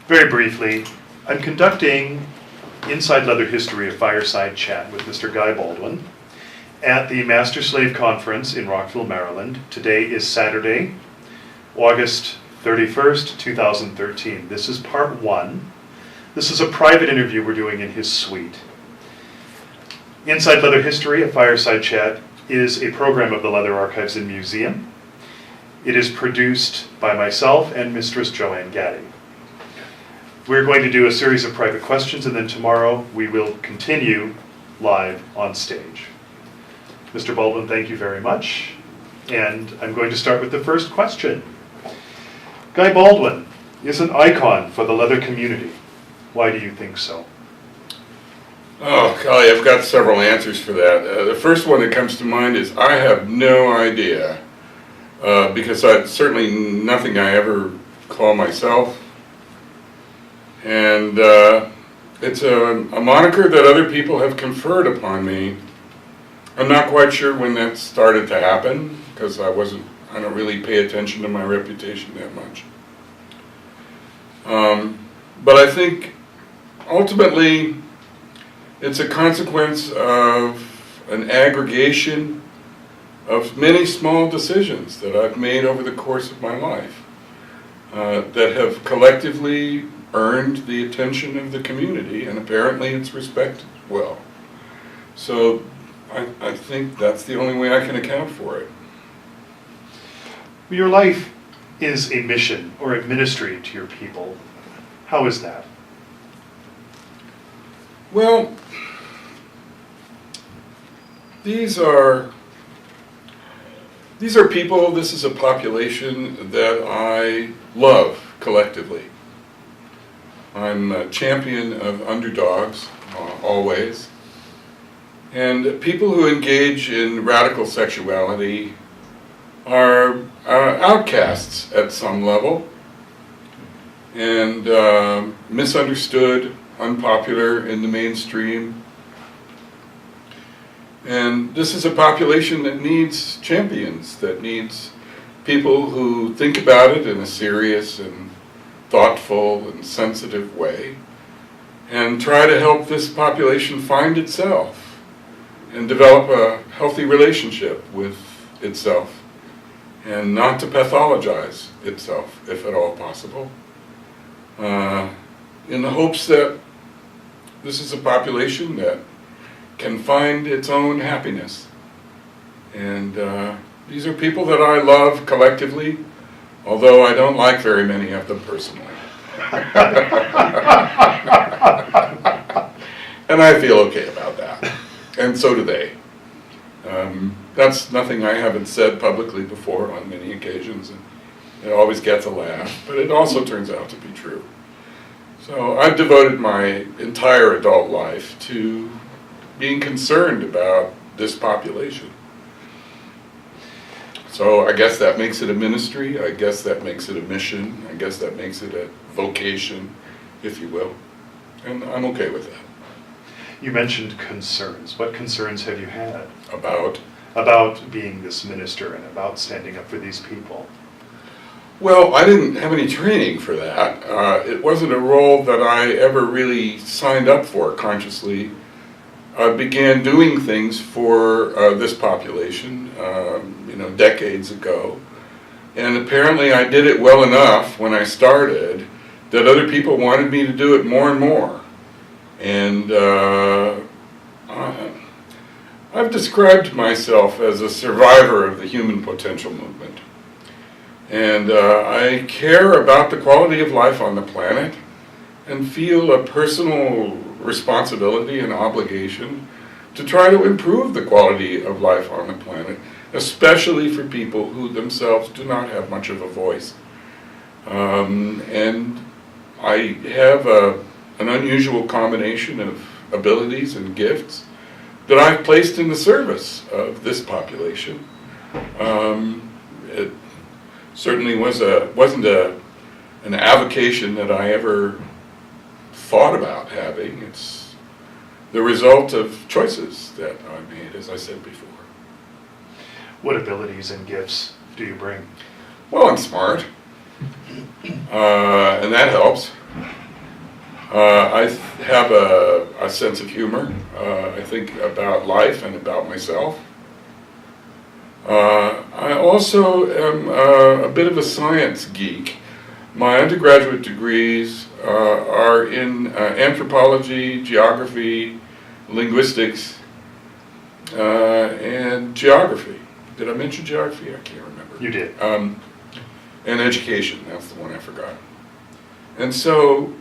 Very briefly, I'm conducting Inside Leather History, a Fireside Chat with Mr. Guy Baldwin at the Master Slave Conference in Rockville, Maryland. Today is Saturday, August 31st, 2013. This is part one. This is a private interview we're doing in his suite. Inside Leather History, a Fireside Chat, is a program of the Leather Archives and Museum. It is produced by myself and Mistress Joanny. We're going to do a series of private questions, and then tomorrow we will continue live on stage. Mr. Baldwin, thank you very much. And I'm going to start with the first question. Guy Baldwin is an icon for the leather community. Why do you think so? Oh, golly, I've got several answers for that. The first one that comes to mind is I have no idea, because it's certainly nothing I ever call myself. And it's a moniker that other people have conferred upon me. I'm not quite sure when that started to happen, because I don't really pay attention to my reputation that much. But I think ultimately it's a consequence of an aggregation of many small decisions that I've made over the course of my life that have collectively earned the attention of the community, and apparently it's respected well. So I think that's the only way I can account for it. Your life is a mission or a ministry to your people. How is that? Well, these are people, this is a population that I love collectively. I'm a champion of underdogs, always. And people who engage in radical sexuality are outcasts at some level, and misunderstood, unpopular in the mainstream. And this is a population that needs champions, that needs people who think about it in a serious and thoughtful and sensitive way, and try to help this population find itself and develop a healthy relationship with itself, and not to pathologize itself, if at all possible, in the hopes that this is a population that can find its own happiness. And these are people that I love collectively, although I don't like very many of them personally. And I feel okay about that. And so do they. That's nothing I haven't said publicly before on many occasions, and it always gets a laugh, but it also turns out to be true. So I've devoted my entire adult life to being concerned about this population. So I guess that makes it a ministry, I guess that makes it a mission, I guess that makes it a vocation, if you will. And I'm okay with that. You mentioned concerns. What concerns have you had? About being this minister and about standing up for these people? Well, I didn't have any training for that. It wasn't a role that I ever really signed up for consciously. I began doing things for this population, decades ago. And apparently I did it well enough when I started that other people wanted me to do it more and more. And I've described myself as a survivor of the human potential movement. And I care about the quality of life on the planet and feel a personal responsibility and obligation to try to improve the quality of life on the planet, especially for people who themselves do not have much of a voice. And I have an unusual combination of abilities and gifts that I've placed in the service of this population. It certainly wasn't an avocation that I ever thought about having. It's the result of choices that I made, as I said before. What abilities and gifts do you bring? Well, I'm smart, and that helps. I have a sense of humor. I think about life and about myself. I also am a bit of a science geek. My undergraduate degrees are in anthropology, geography, linguistics, and geography. Did I mention geography? I can't remember. You did. And education, that's the one I forgot. And so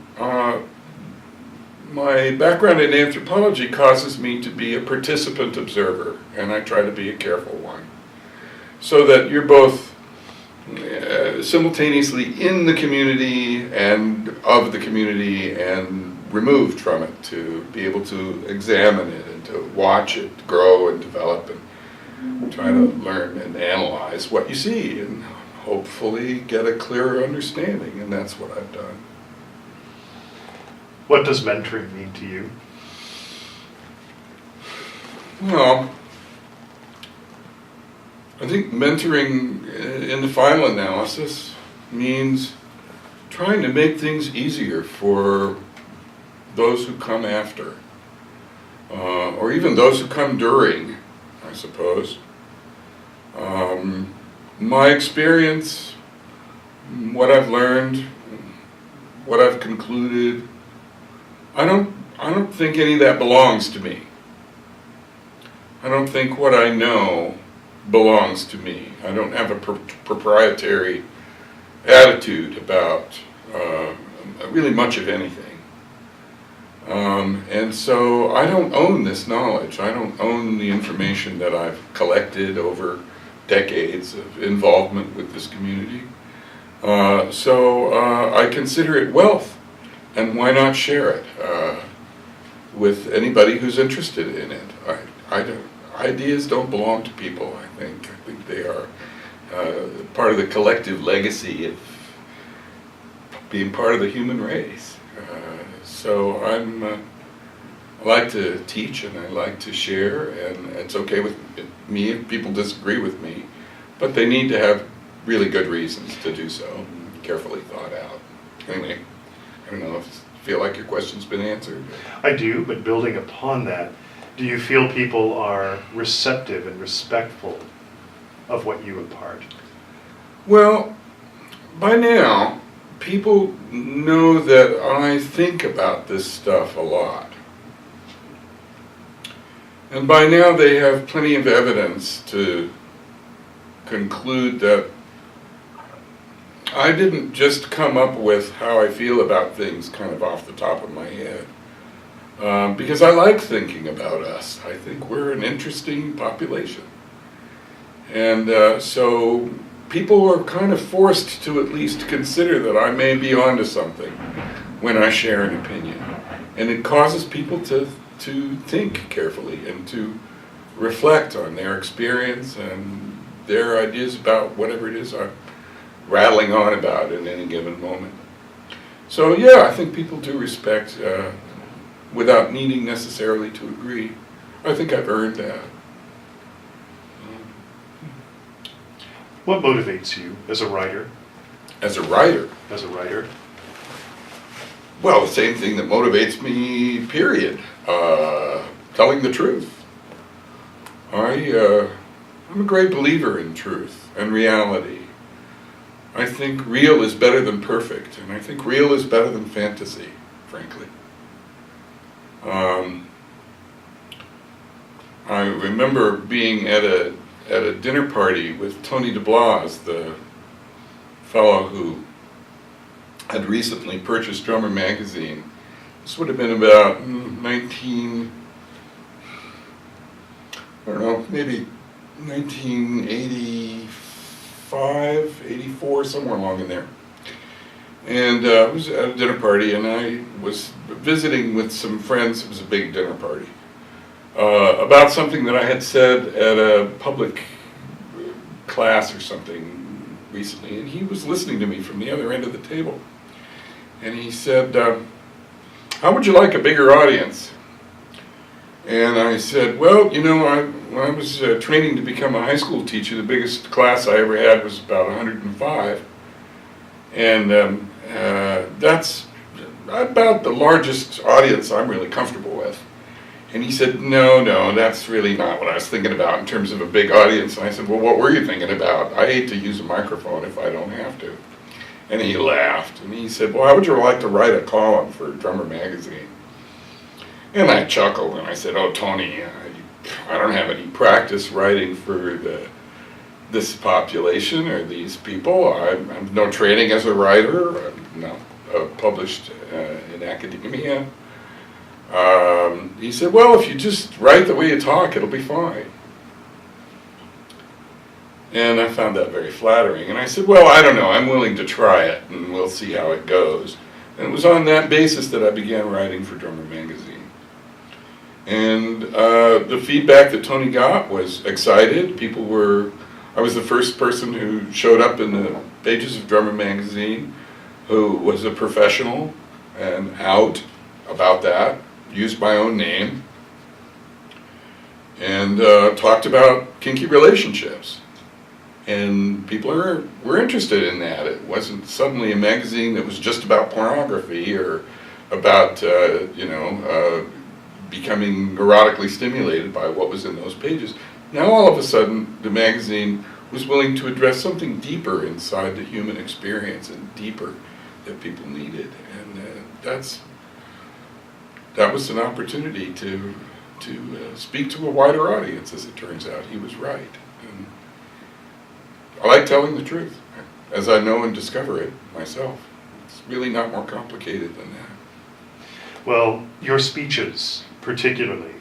my background in anthropology causes me to be a participant observer, and I try to be a careful one. So that you're both simultaneously in the community and of the community and removed from it, to be able to examine it and to watch it grow and develop and try to learn and analyze what you see and hopefully get a clearer understanding, and that's what I've done. What does mentoring mean to you? Well, I think mentoring in the final analysis means trying to make things easier for those who come after, or even those who come during, I suppose. My experience, what I've learned, what I've concluded, I don't think any of that belongs to me. I don't think what I know belongs to me. I don't have a proprietary attitude about really much of anything. And so I don't own this knowledge. I don't own the information that I've collected over decades of involvement with this community. So I consider it wealth, and why not share it with anybody who's interested in it? Ideas don't belong to people, I think. I think they are part of the collective legacy of being part of the human race. So I like to teach and I like to share, and it's okay with me if people disagree with me, but they need to have really good reasons to do so, carefully thought out. Anyway, I don't know if you feel like your question's been answered. I do, but building upon that, do you feel people are receptive and respectful of what you impart? Well, by now, people know that I think about this stuff a lot. And by now they have plenty of evidence to conclude that I didn't just come up with how I feel about things kind of off the top of my head. Because I like thinking about us. I think we're an interesting population. And so people are kind of forced to at least consider that I may be onto something when I share an opinion. And it causes people to think carefully and to reflect on their experience and their ideas about whatever it is I'm rattling on about in any given moment. So yeah, I think people do respect without needing necessarily to agree. I think I've earned that. What motivates you as a writer? As a writer? As a writer? Well, the same thing that motivates me, period. Telling the truth. I'm a great believer in truth and reality. I think real is better than perfect, and I think real is better than fantasy, frankly. I remember being at a dinner party with Tony DeBlas, the fellow who had recently purchased Drummer magazine. This would have been about maybe 1985, 84, somewhere along in there. And I was at a dinner party, and I was visiting with some friends. It was a big dinner party. About something that I had said at a public class or something recently, and he was listening to me from the other end of the table. And he said, how would you like a bigger audience? And I said, well, you know, when I was training to become a high school teacher, the biggest class I ever had was about 105. And I about the largest audience I'm really comfortable with. And he said, no, that's really not what I was thinking about in terms of a big audience. And I said, well, what were you thinking about? I hate to use a microphone if I don't have to. And he laughed, and he said, well, how would you like to write a column for Drummer Magazine? And I chuckled, and I said, oh, Tony, I don't have any practice writing for this population or these people. I'm no training as a writer. I'm not published in academia. He said, well, if you just write the way you talk, it'll be fine. And I found that very flattering. And I said, well, I don't know, I'm willing to try it, and we'll see how it goes. And it was on that basis that I began writing for Drummer Magazine. And the feedback that Tony got was excited. I was the first person who showed up in the pages of Drummer Magazine who was a professional and out about that, used my own name, and talked about kinky relationships. And people were interested in that. It wasn't suddenly a magazine that was just about pornography or about, becoming erotically stimulated by what was in those pages. Now all of a sudden, the magazine was willing to address something deeper inside the human experience and deeper that people needed. And that was an opportunity to speak to a wider audience, as it turns out. He was right. And I like telling the truth, as I know and discover it myself. It's really not more complicated than that. Well, your speeches, particularly,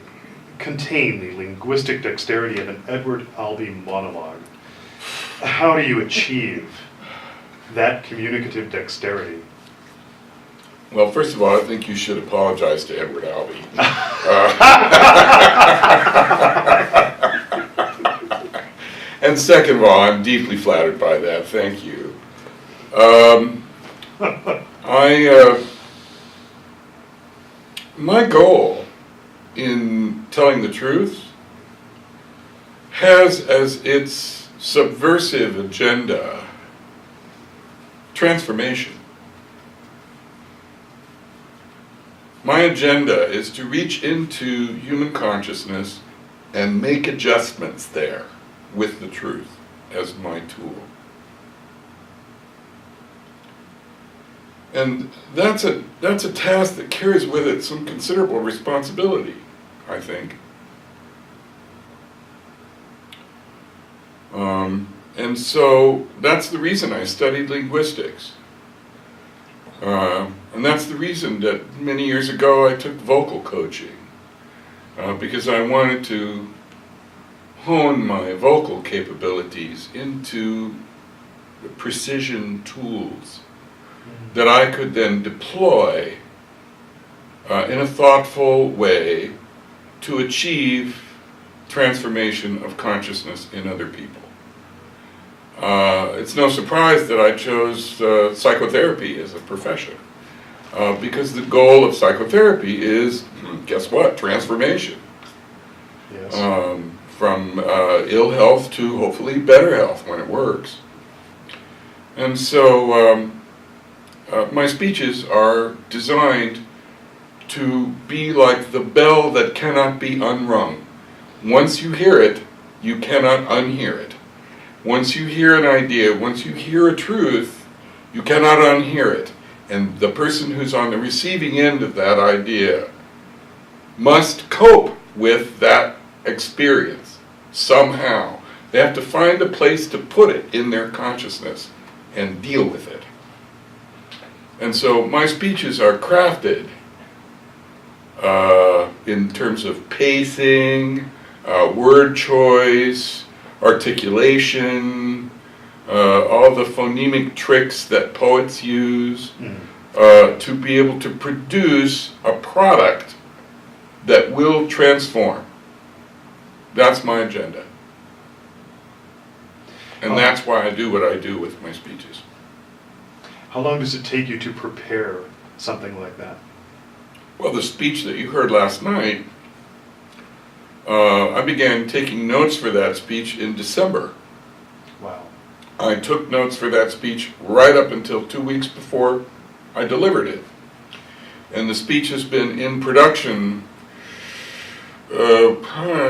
contain the linguistic dexterity of an Edward Albee monologue. How do you achieve that communicative dexterity? Well, first of all, I think you should apologize to Edward Albee. And second of all, I'm deeply flattered by that. Thank you. My goal in telling the truth has as its subversive agenda transformation. My agenda is to reach into human consciousness and make adjustments there with the truth as my tool. And that's a task that carries with it some considerable responsibility, I think. And so that's the reason I studied linguistics. And that's the reason that many years ago I took vocal coaching, because I wanted to hone my vocal capabilities into precision tools that I could then deploy in a thoughtful way to achieve transformation of consciousness in other people. It's no surprise that I chose psychotherapy as a profession, because the goal of psychotherapy is, guess what, transformation. Yes. From ill health to hopefully better health when it works. And so my speeches are designed to be like the bell that cannot be unrung. Once you hear it, you cannot unhear it. Once you hear an idea, once you hear a truth, you cannot unhear it. And the person who's on the receiving end of that idea must cope with that experience somehow. They have to find a place to put it in their consciousness and deal with it. And so my speeches are crafted in terms of pacing, word choice, articulation, all the phonemic tricks that poets use to be able to produce a product that will transform. That's my agenda. And that's why I do what I do with my speeches. How long does it take you to prepare something like that? Well, the speech that you heard last night, I began taking notes for that speech in December. Wow. I took notes for that speech right up until 2 weeks before I delivered it. And the speech has been in production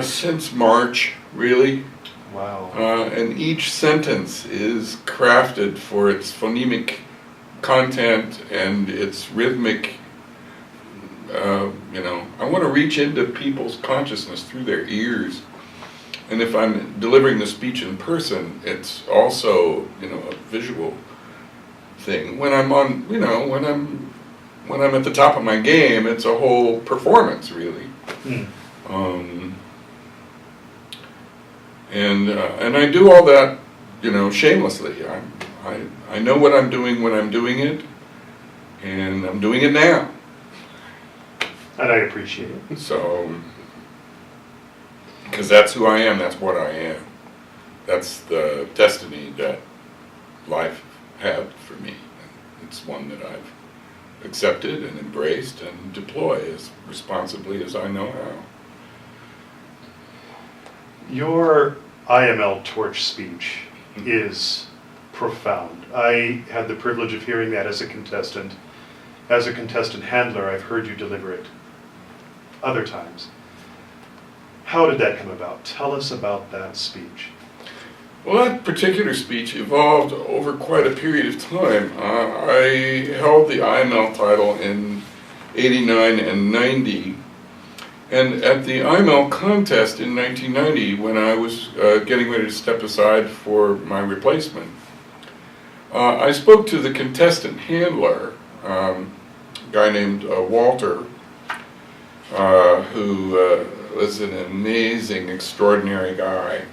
since March, really. Wow. And each sentence is crafted for its phonemic content and its rhythmic, I want to reach into people's consciousness through their ears. And if I'm delivering the speech in person, it's also, a visual thing. When I'm on, when I'm at the top of my game, it's a whole performance, really. And I do all that, shamelessly. I know what I'm doing when I'm doing it, and I'm doing it now. And I appreciate it. So, because that's who I am, that's what I am. That's the destiny that life had for me. It's one that I've accepted and embraced and deploy as responsibly as I know how. Your IML torch speech is profound. I had the privilege of hearing that as a contestant. As a contestant handler, I've heard you deliver it other times. How did that come about? Tell us about that speech. Well, that particular speech evolved over quite a period of time. I held the IML title in '89 and '90. And at the IML contest in 1990, when I was getting ready to step aside for my replacement, I spoke to the contestant handler, a guy named Walter, who was an amazing, extraordinary guy,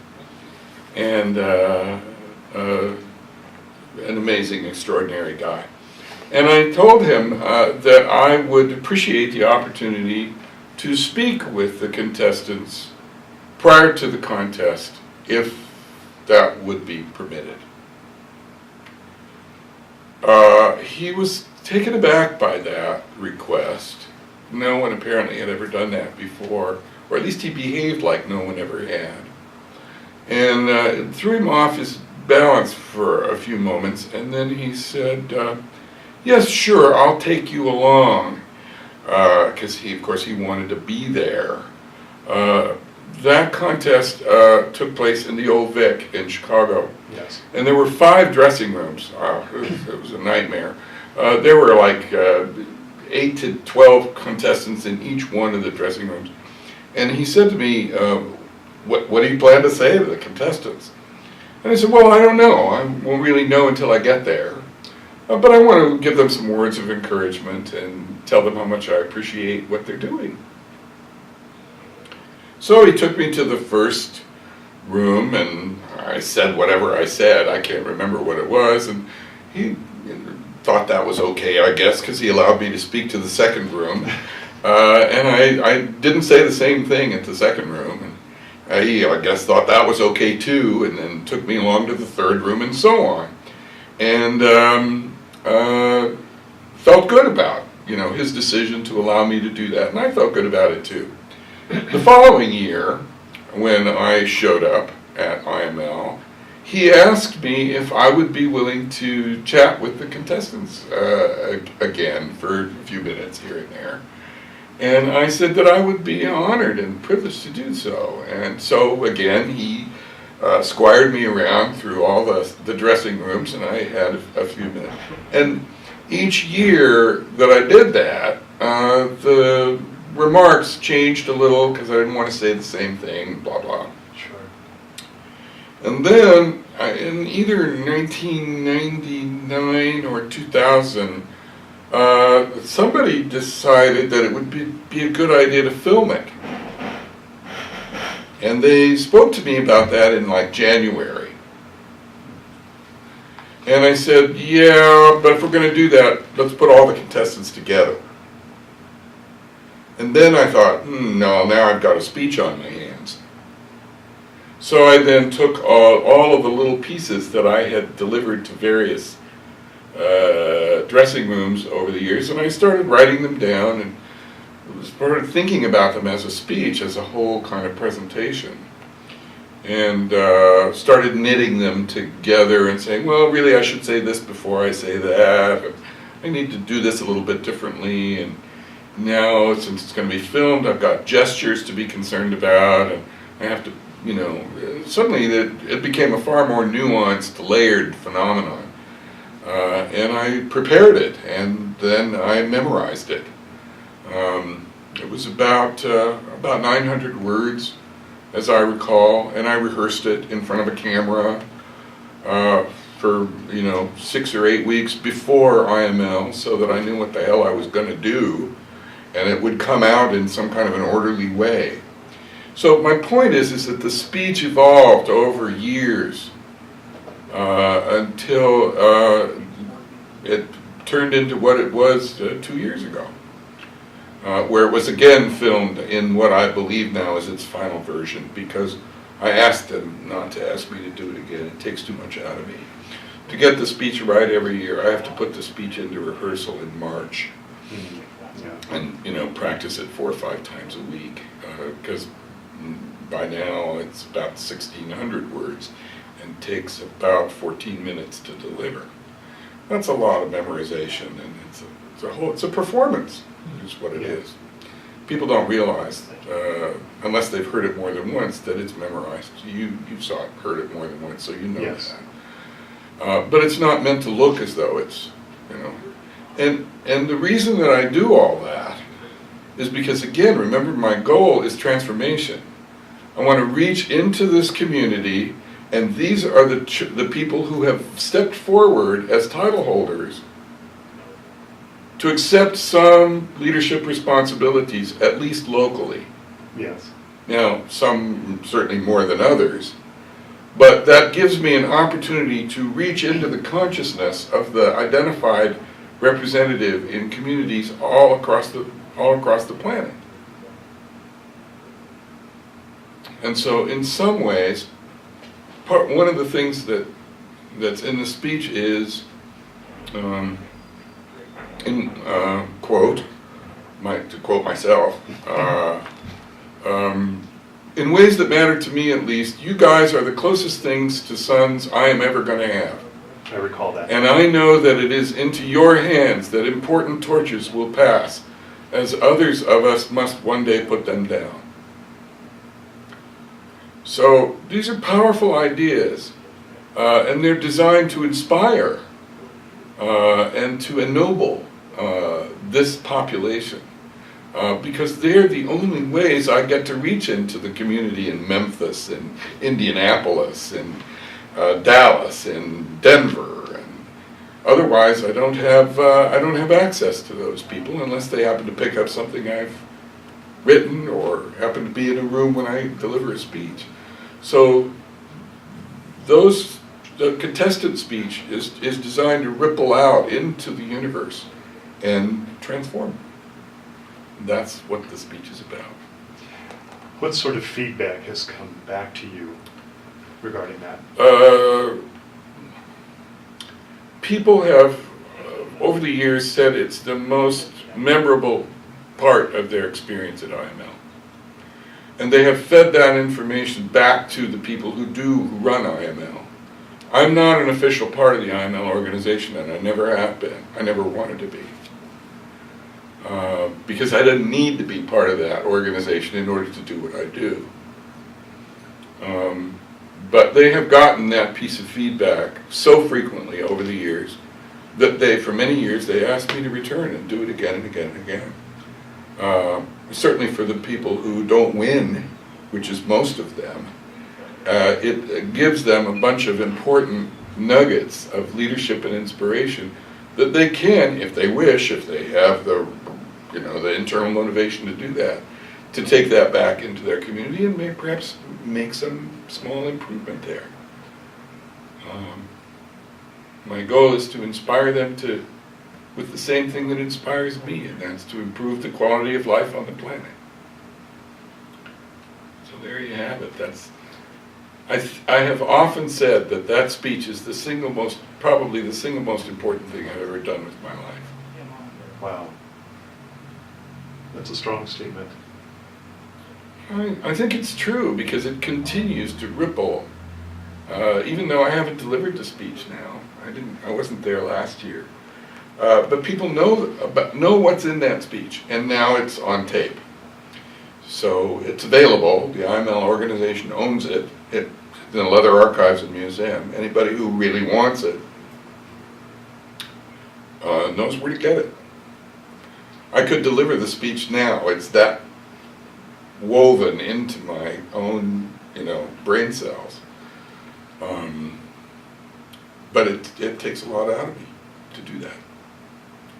and an amazing, extraordinary guy. And I told him that I would appreciate the opportunity to speak with the contestants prior to the contest, if that would be permitted. He was taken aback by that request. No one apparently had ever done that before, or at least he behaved like no one ever had. And it threw him off his balance for a few moments, and then he said, yes, sure, I'll take you along. Because of course he wanted to be there. That contest took place in the Old Vic in Chicago. Yes. And there were 5 dressing rooms. It was a nightmare. There were like 8 to 12 contestants in each one of the dressing rooms. And he said to me, what do you plan to say to the contestants? And I said, well, I don't know. I won't really know until I get there. But I want to give them some words of encouragement and tell them how much I appreciate what they're doing. So he took me to the first room, and I said whatever I said. I can't remember what it was, and he thought that was okay, I guess, because he allowed me to speak to the second room. And I didn't say the same thing at the second room. And he, I guess, thought that was okay too, and then took me along to the third room and so on. And felt good about, his decision to allow me to do that, and I felt good about it too. The following year, when I showed up at IML, he asked me if I would be willing to chat with the contestants again for a few minutes here and there. And I said that I would be honored and privileged to do so. And so again, he squired me around through all the dressing rooms, and I had a few minutes. And each year that I did that, the remarks changed a little because I didn't want to say the same thing, blah, blah. Sure. And then in either 1999 or 2000, somebody decided that it would be a good idea to film it. And they spoke to me about that in like January. And I said, yeah, but if we're going to do that, let's put all the contestants together. And then I thought, no, now I've got a speech on my hands. So I then took all of the little pieces that I had delivered to various dressing rooms over the years, and I started writing them down and started thinking about them as a speech, as a whole kind of presentation. And started knitting them together and saying, well, really I should say this before I say that. I need to do this a little bit differently. now, since it's going to be filmed, I've got gestures to be concerned about, and I have to, suddenly it became a far more nuanced, layered phenomenon. And I prepared it, and then I memorized it. It was about 900 words, as I recall, and I rehearsed it in front of a camera for 6 or 8 weeks before IML, so that I knew what the hell I was going to do, and it would come out in some kind of an orderly way. So my point is that the speech evolved over years until it turned into what it was 2 years ago, where it was again filmed in what I believe now is its final version, because I asked them not to ask me to do it again. It takes too much out of me. To get the speech right every year, I have to put the speech into rehearsal in March. Yeah. And practice it 4 or 5 times a week, because by now it's about 1,600 words and takes about 14 minutes to deliver. That's a lot of memorization, and it's a performance, is what it is. People don't realize, unless they've heard it more than once, that it's memorized. You heard it more than once, so you know that. But it's not meant to look as though it's, And the reason that I do all that is because, again, remember, my goal is transformation. I want to reach into this community, and these are the people who have stepped forward as title holders to accept some leadership responsibilities, at least locally. Yes. Now, some certainly more than others, but that gives me an opportunity to reach into the consciousness of the identified representative in communities all across the planet. And so, in some ways, one of the things that's in the speech is, to quote myself, in ways that matter to me at least, you guys are the closest things to sons I am ever going to have. I recall that. And I know that it is into your hands that important torches will pass, as others of us must one day put them down. So these are powerful ideas, and they're designed to inspire and to ennoble this population, because they're the only ways I get to reach into the community in Memphis and Indianapolis and Dallas and Denver, and otherwise I don't have access to those people unless they happen to pick up something I've written or happen to be in a room when I deliver a speech. So the contested speech is designed to ripple out into the universe and transform. That's what the speech is about. What sort of feedback has come back to you regarding that? People have, over the years, said it's the most memorable part of their experience at IML. And they have fed that information back to the people who run IML. I'm not an official part of the IML organization, and I never have been. I never wanted to be. Because I didn't need to be part of that organization in order to do what I do. But they have gotten that piece of feedback so frequently over the years that for many years, they asked me to return and do it again and again and again. Certainly for the people who don't win, which is most of them, it gives them a bunch of important nuggets of leadership and inspiration that they can, if they wish, if they have the internal motivation to do that, to take that back into their community and perhaps make some small improvement there. My goal is to inspire them with the same thing that inspires me, and that's to improve the quality of life on the planet. So there you have it. I have often said that speech is probably the single most important thing I've ever done with my life. Wow. That's a strong statement. I think it's true because it continues to ripple. Even though I haven't delivered the speech now, I wasn't there last year. But people know what's in that speech, and now it's on tape. So it's available. The IML organization owns it. It's in the Leather Archives and Museum. Anybody who really wants it knows where to get it. I could deliver the speech now. It's that woven into my own, brain cells. But it takes a lot out of me to do that.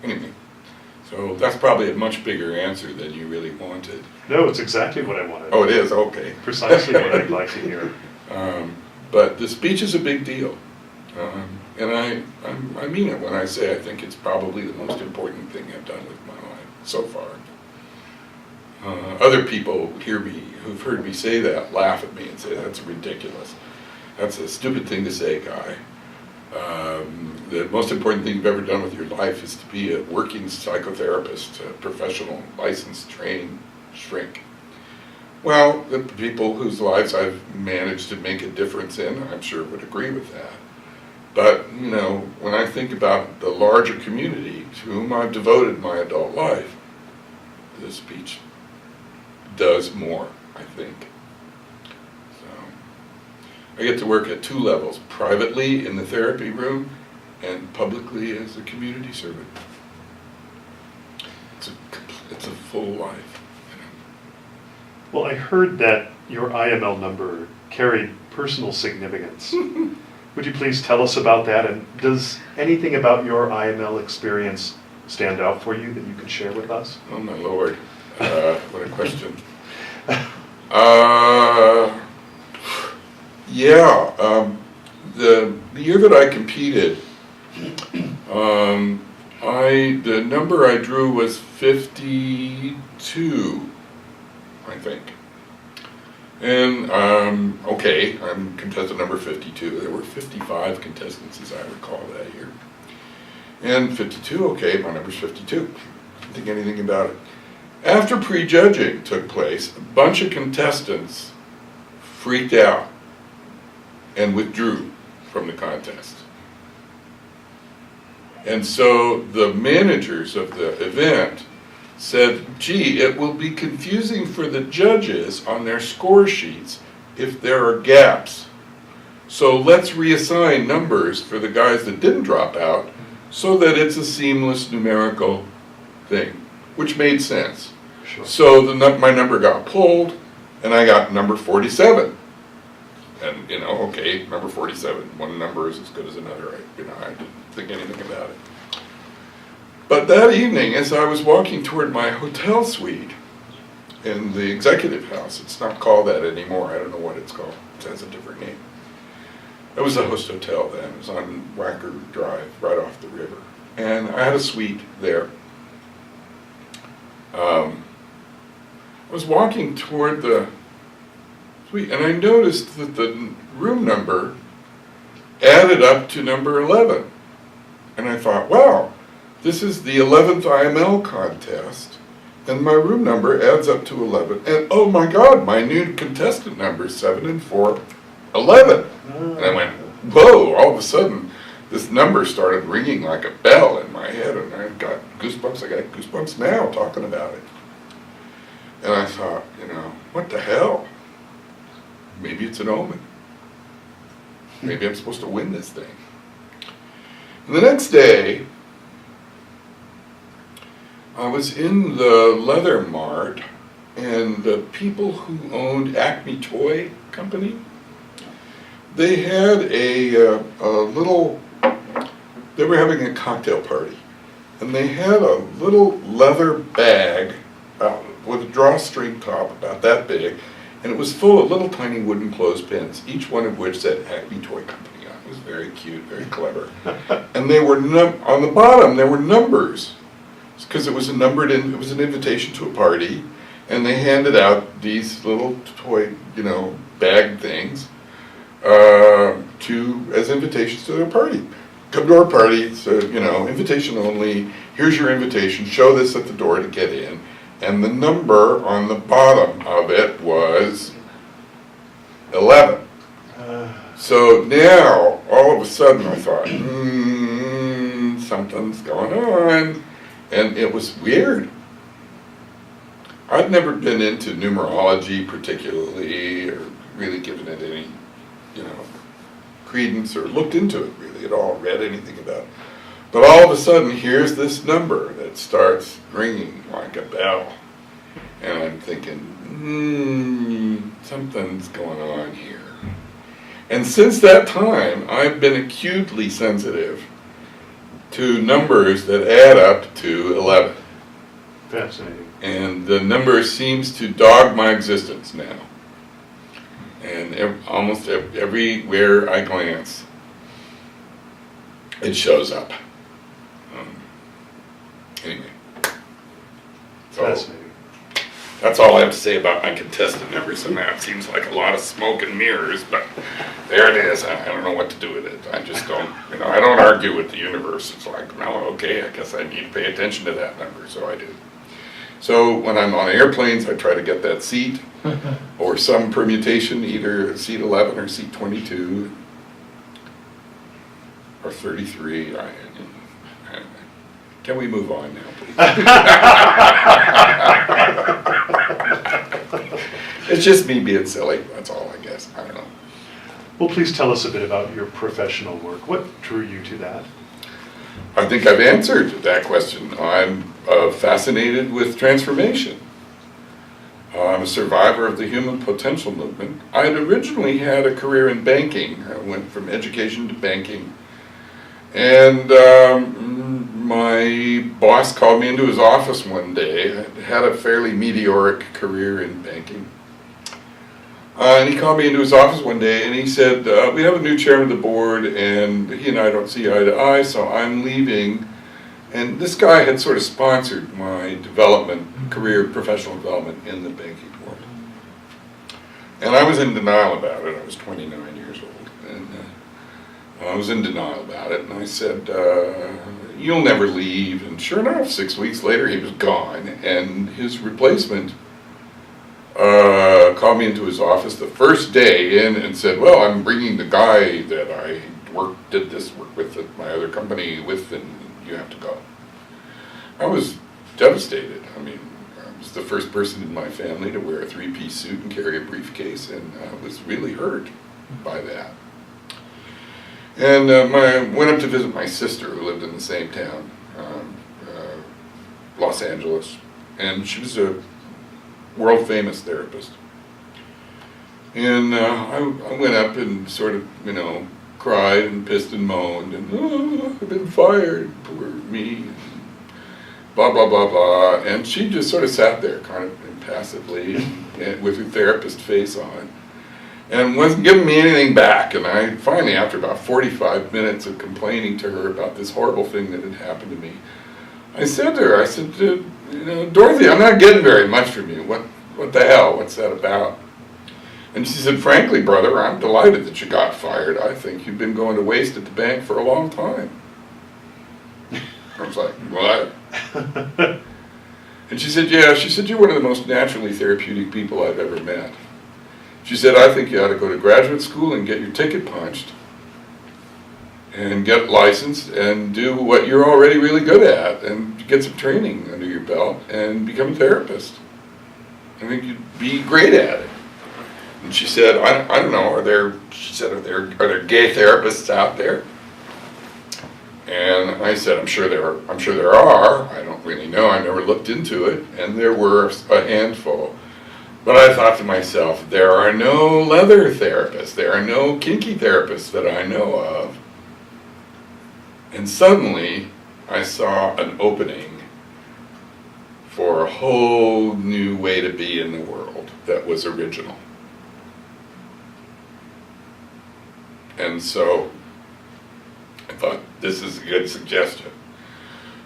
Anyway, so that's probably a much bigger answer than you really wanted. No, it's exactly what I wanted. Oh, it is? Okay. Precisely what I'd like to hear. But the speech is a big deal. And I mean it when I say I think it's probably the most important thing I've done with my life so far. Other people who've heard me say that laugh at me and say, that's ridiculous. That's a stupid thing to say, Guy. The most important thing you've ever done with your life is to be a working psychotherapist, a professional, licensed, trained shrink. Well, the people whose lives I've managed to make a difference in, I'm sure would agree with that. But, when I think about the larger community to whom I've devoted my adult life, this speech does more, I think. I get to work at two levels, privately in the therapy room and publicly as a community servant. It's a full life. Well, I heard that your IML number carried personal significance. Would you please tell us about that? And does anything about your IML experience stand out for you that you could share with us? Oh my Lord, what a question. The year that I competed, the number I drew was 52, I think. And, I'm contestant number 52. There were 55 contestants, as I recall, that year. And 52, okay, my number's 52. Didn't think anything about it. After prejudging took place, a bunch of contestants freaked out and withdrew from the contest. And so the managers of the event said, gee, it will be confusing for the judges on their score sheets if there are gaps. So let's reassign numbers for the guys that didn't drop out so that it's a seamless numerical thing, which made sense. Sure. So my number got pulled, and I got number 47. And, number 47, one number is as good as another. I didn't think anything about it. But that evening, as I was walking toward my hotel suite in the executive house, it's not called that anymore, I don't know what it's called, it has a different name. It was a host hotel then, it was on Wacker Drive, right off the river. And I had a suite there. I was walking toward the suite, and I noticed that the room number added up to number 11. And I thought, wow, this is the 11th IML contest, and my room number adds up to 11. And oh my God, my new contestant number is 7 and 4, 11. And I went, whoa, all of a sudden, this number started ringing like a bell in my head, and I got goosebumps. I got goosebumps now talking about it. And I thought, what the hell? Maybe it's an omen. Maybe I'm supposed to win this thing. And the next day, I was in the Leather Mart, and the people who owned Acme Toy Company, they had a little, they were having a cocktail party, and they had a little leather bag with a drawstring top about that big, and it was full of little tiny wooden clothespins, each one of which said Acme Toy Company on it. It was very cute, very clever. And they were, on the bottom, there were numbers, because it was a numbered, it was an invitation to a party, and they handed out these little toy, bag things, as invitations to their party. Come to our party, so, invitation only, here's your invitation, show this at the door to get in. And the number on the bottom of it was 11. So now, all of a sudden I thought, something's going on. And it was weird. I'd never been into numerology particularly, or really given it any, credence, or looked into it really at all, read anything about it. But all of a sudden, here's this number that starts ringing like a bell. And I'm thinking, something's going on here. And since that time, I've been acutely sensitive to numbers that add up to 11. Fascinating. And the number seems to dog my existence now. And almost everywhere I glance, it shows up. Anyway. So Fascinating. that's all I have to say about my contestant numbers, and that seems like a lot of smoke and mirrors, but there it is. I don't know what to do with it. I just don't, I don't argue with the universe. It's like, no, okay, I guess I need to pay attention to that number, so I do. So when I'm on airplanes, I try to get that seat, or some permutation, either seat 11 or seat 22, or 33. Can we move on now, please? It's just me being silly, that's all, I guess. I don't know. Well, please tell us a bit about your professional work. What drew you to that? I think I've answered that question. I'm fascinated with transformation. I'm a survivor of the human potential movement. I had originally had a career in banking. I went from education to banking. And my boss called me into his office one day. I had a fairly meteoric career in banking. And he called me into his office one day and he said, we have a new chairman of the board and he and I don't see eye to eye, so I'm leaving. And this guy had sort of sponsored my development, career, professional development in the banking world. And I was in denial about it. I was 29 years old. And I was in denial about it. And I said, you'll never leave. And sure enough, 6 weeks later, he was gone. And his replacement called me into his office the first day in and said, well, I'm bringing the guy that I did this work with at my other company with, and you have to go. I was devastated. I mean, I was the first person in my family to wear a three-piece suit and carry a briefcase, and I was really hurt by that. And I went up to visit my sister who lived in the same town, Los Angeles, and she was a world-famous therapist. And I went up and sort of, cried and pissed and moaned, and I've been fired, poor me, blah, blah, blah, blah. And she just sort of sat there kind of impassively and with her therapist face on and wasn't giving me anything back. And I finally, after about 45 minutes of complaining to her about this horrible thing that had happened to me, I said to her, Dorothy, I'm not getting very much from you. What the hell? What's that about? And she said, frankly, brother, I'm delighted that you got fired. I think you've been going to waste at the bank for a long time. I was like, what? And she said, yeah. She said, you're one of the most naturally therapeutic people I've ever met. She said, I think you ought to go to graduate school and get your ticket punched and get licensed and do what you're already really good at and get some training under your belt and become a therapist. I think you'd be great at it. And she said, I don't know, are there gay therapists out there? And I said, I'm sure there are. I don't really know. I never looked into it. And there were a handful. But I thought to myself, there are no leather therapists. There are no kinky therapists that I know of. And suddenly, I saw an opening for a whole new way to be in the world that was original. And so I thought, this is a good suggestion.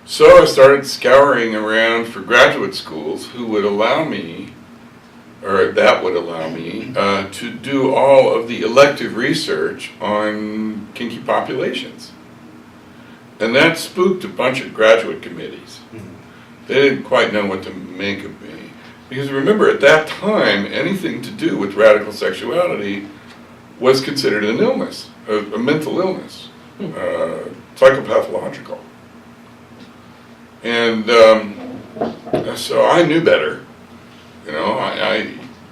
So I started scouring around for graduate schools who would allow me, or that would allow me, to do all of the elective research on kinky populations. And that spooked a bunch of graduate committees. They didn't quite know what to make of me. Because remember, at that time, anything to do with radical sexuality was considered an illness, a mental illness, psychopathological. And so I knew better. You know,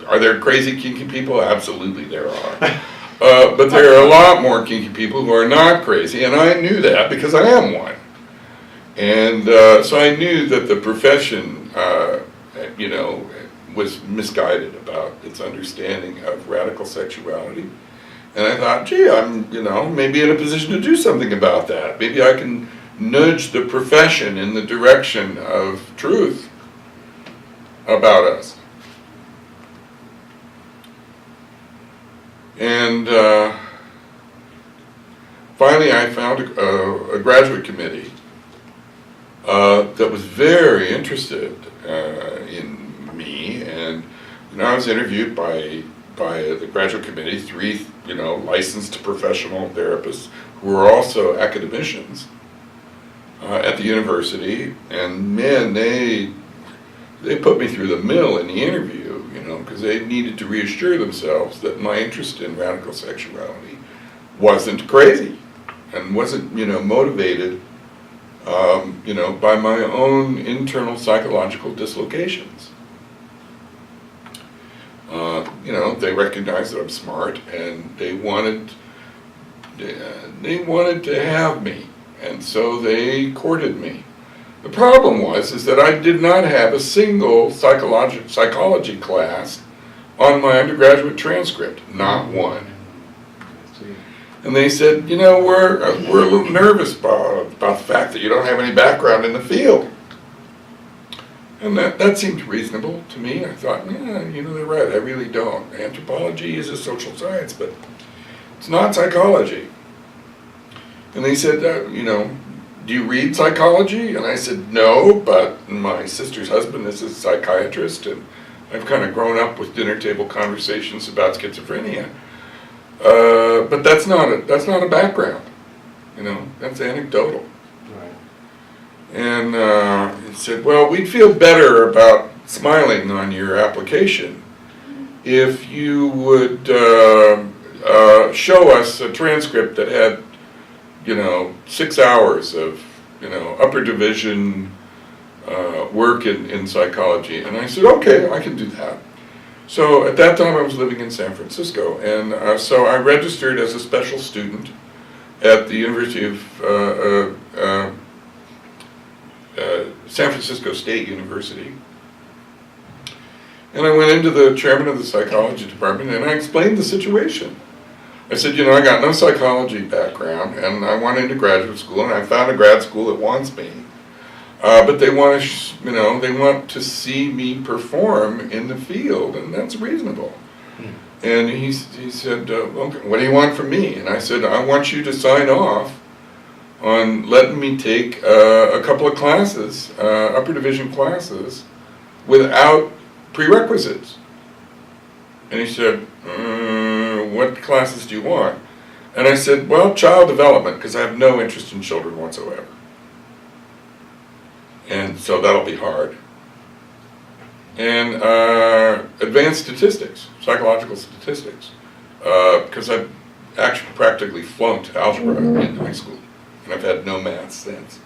are there crazy kinky people? Absolutely there are. But there are a lot more kinky people who are not crazy, and I knew that because I am one. And so I knew that the profession, you know, was misguided about its understanding of radical sexuality. And I thought, gee, I'm, you know, maybe in a position to do something about that. Maybe I can nudge the profession in the direction of truth about us. And finally I found a graduate committee that was very interested in me, and you know, I was interviewed by the graduate committee, 3, you know, licensed professional therapists who were also academicians at the university, and man, they put me through the mill in the interview, you know, because they needed to reassure themselves that my interest in radical sexuality wasn't crazy and wasn't, you know, motivated, you know, by my own internal psychological dislocations. You know, they recognized that I'm smart, and they wanted to have me, and so they courted me. The problem is that I did not have a single psychology class on my undergraduate transcript, not one. And they said, you know, we're a little nervous about the fact that you don't have any background in the field. And that seemed reasonable to me. I thought, yeah, you know, they're right, I really don't. Anthropology is a social science, but it's not psychology. And they said, you know, do you read psychology? And I said, no, but my sister's husband is a psychiatrist, and I've kind of grown up with dinner table conversations about schizophrenia. But that's not a background, you know, that's anecdotal. Right. And he said, well, we'd feel better about smiling on your application if you would show us a transcript that had, you know, 6 hours of, you know, upper division work in psychology. And I said, okay, I can do that. So at that time I was living in San Francisco, and so I registered as a special student at the University of San Francisco State University. And I went into the chairman of the psychology department and I explained the situation. I said, you know, I got no psychology background, and I went into graduate school, and I found a grad school that wants me. But they want to, you know, they want to see me perform in the field, and that's reasonable. And he said, okay, what do you want from me? And I said, I want you to sign off on letting me take a couple of classes, upper division classes, without prerequisites. And he said, what classes do you want? And I said, well, child development, because I have no interest in children whatsoever. And so that'll be hard. And advanced statistics, psychological statistics, because I've actually practically flunked algebra in high school, and I've had no math since.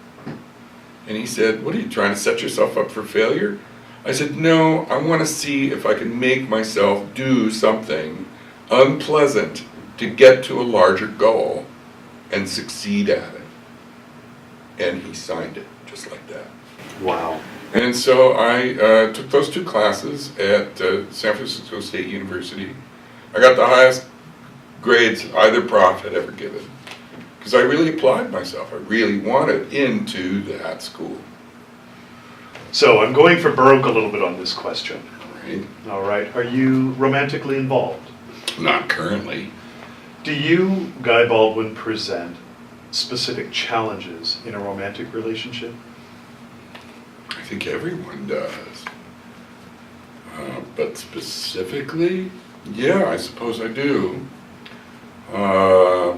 And he said, what are you trying to set yourself up for failure? I said, no, I want to see if I can make myself do something unpleasant to get to a larger goal and succeed at it. And he signed it, just like that. Wow. And so I took those 2 classes at San Francisco State University. I got the highest grades either prof had ever given, because I really applied myself. I really wanted into that school. So I'm going for broke a little bit on this question. Right? All right. Are you romantically involved? Not currently. Do you, Guy Baldwin, present specific challenges in a romantic relationship? I think everyone does. But specifically, yeah, I suppose I do. I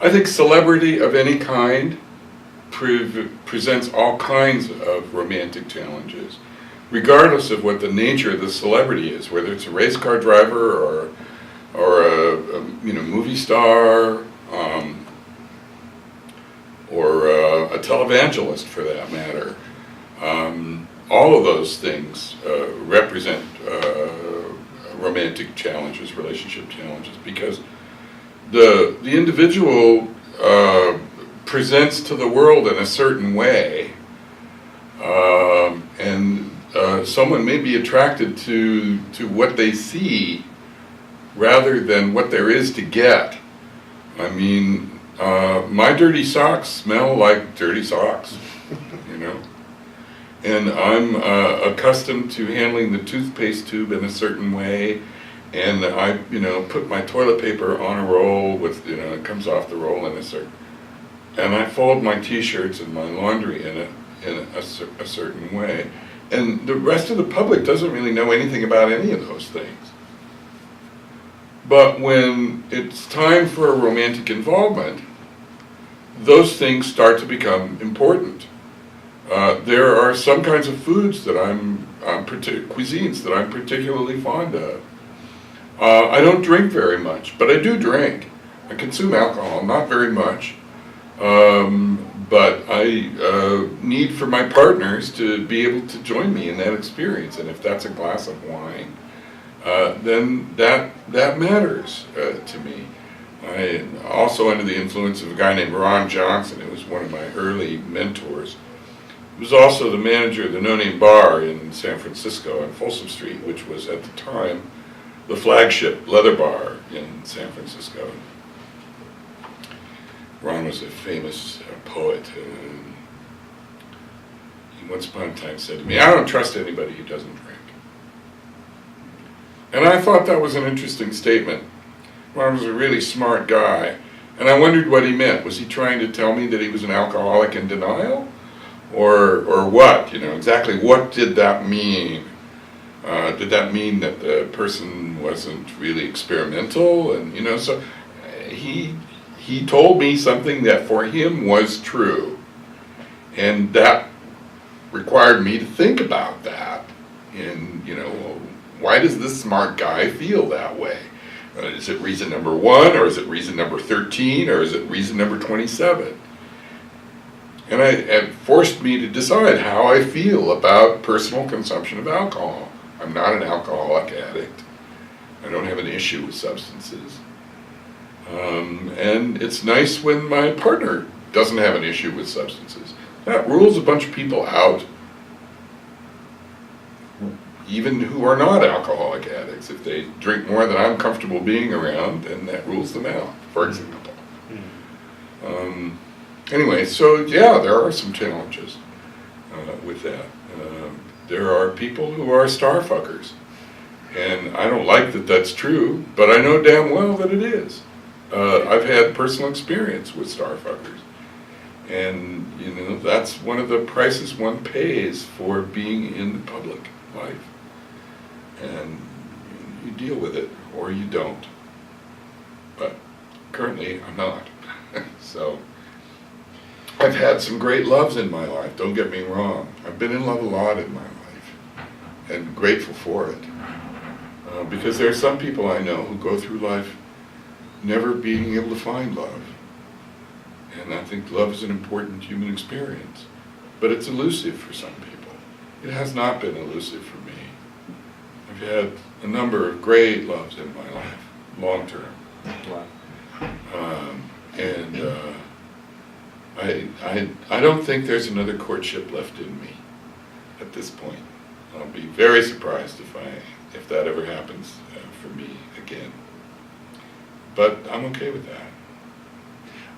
think celebrity of any kind presents all kinds of romantic challenges, regardless of what the nature of the celebrity is, whether it's a race car driver or a movie star. or a televangelist for that matter. All of those things represent romantic challenges, relationship challenges, because the individual presents to the world in a certain way, and someone may be attracted to what they see rather than what there is to get. I mean, my dirty socks smell like dirty socks, you know, and I'm accustomed to handling the toothpaste tube in a certain way, and I, put my toilet paper on a roll with, it comes off the roll in a certain, and I fold my t-shirts and my laundry in a certain way. And the rest of the public doesn't really know anything about any of those things. But when it's time for a romantic involvement, those things start to become important. There are some kinds of foods that cuisines that I'm particularly fond of. I don't drink very much, but I do drink. I consume alcohol, not very much. But I need for my partners to be able to join me in that experience. And if that's a glass of wine, then that matters to me. I also under the influence of a guy named Ron Johnson, who was one of my early mentors. He was also the manager of the No Name Bar in San Francisco on Folsom Street, which was at the time the flagship leather bar in San Francisco. Ron was a famous poet. He once upon a time said to me, "I don't trust anybody who doesn't drink." And I thought that was an interesting statement. Ron was a really smart guy. And I wondered what he meant. Was he trying to tell me that he was an alcoholic in denial? Or what? Exactly what did that mean? Did that mean that the person wasn't really experimental? And, so he told me something that for him was true. And that required me to think about that. And, why does this smart guy feel that way? Is it reason number 1, or is it reason number 13, or is it reason number 27? And it forced me to decide how I feel about personal consumption of alcohol. I'm not an alcoholic addict. I don't have an issue with substances. And it's nice when my partner doesn't have an issue with substances. That rules a bunch of people out, even who are not alcoholic addicts. If they drink more than I'm comfortable being around, then that rules them out, for example. Anyway, so yeah, there are some challenges with that. There are people who are star fuckers, and I don't like that that's true, but I know damn well that it is. I've had personal experience with star fuckers, and that's one of the prices one pays for being in the public life. And you deal with it, or you don't. But currently, I'm not. So, I've had some great loves in my life, don't get me wrong. I've been in love a lot in my life, and grateful for it. Because there are some people I know who go through life never being able to find love. And I think love is an important human experience. But it's elusive for some people. It has not been elusive for me. I've had a number of great loves in my life, long term. Wow. I don't think there's another courtship left in me at this point. I'll be very surprised if that ever happens for me again. But I'm okay with that.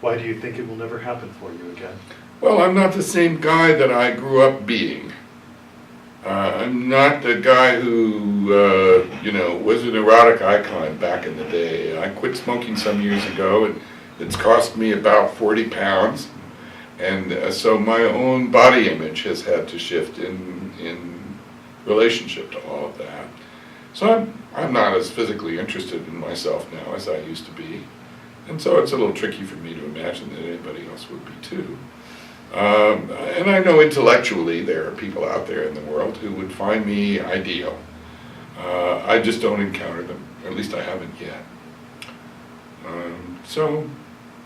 Why do you think it will never happen for you again? Well, I'm not the same guy that I grew up being. I'm not the guy who, was an erotic icon back in the day. I quit smoking some years ago, and it's cost me about 40 pounds. And so my own body image has had to shift in relationship to all of that. So I'm not as physically interested in myself now as I used to be. And so it's a little tricky for me to imagine that anybody else would be too. And I know intellectually there are people out there in the world who would find me ideal. I just don't encounter them, or at least I haven't yet. So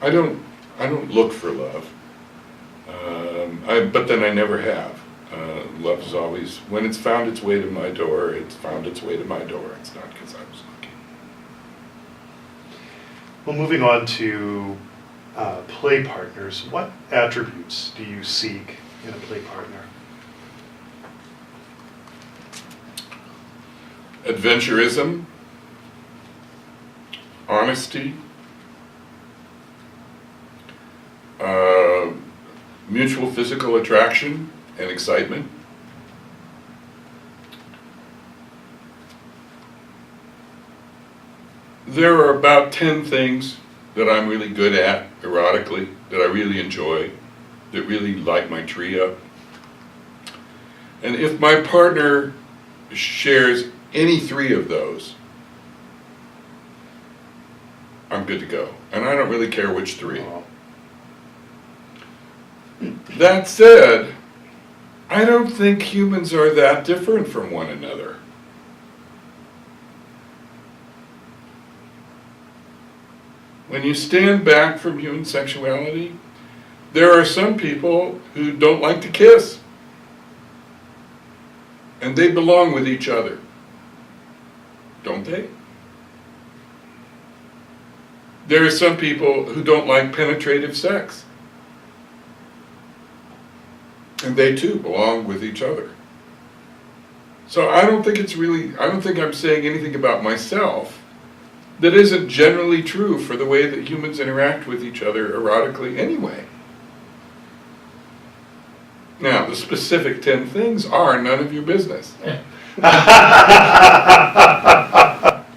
I don't look for love. But then I never have. Love is always, when it's found its way to my door, it's found its way to my door. It's not because I was looking. Well, moving on to play partners, what attributes do you seek in a play partner? Adventurism, honesty, mutual physical attraction and excitement, there are about 10 things that I'm really good at erotically, that I really enjoy, that really light my tree up. And if my partner shares any 3 of those, I'm good to go. And I don't really care which 3. That said, I don't think humans are that different from one another. When you stand back from human sexuality, there are some people who don't like to kiss. And they belong with each other. Don't they? There are some people who don't like penetrative sex. And they too belong with each other. So I don't think I'm saying anything about myself that isn't generally true for the way that humans interact with each other erotically anyway. Now, the specific 10 things are none of your business.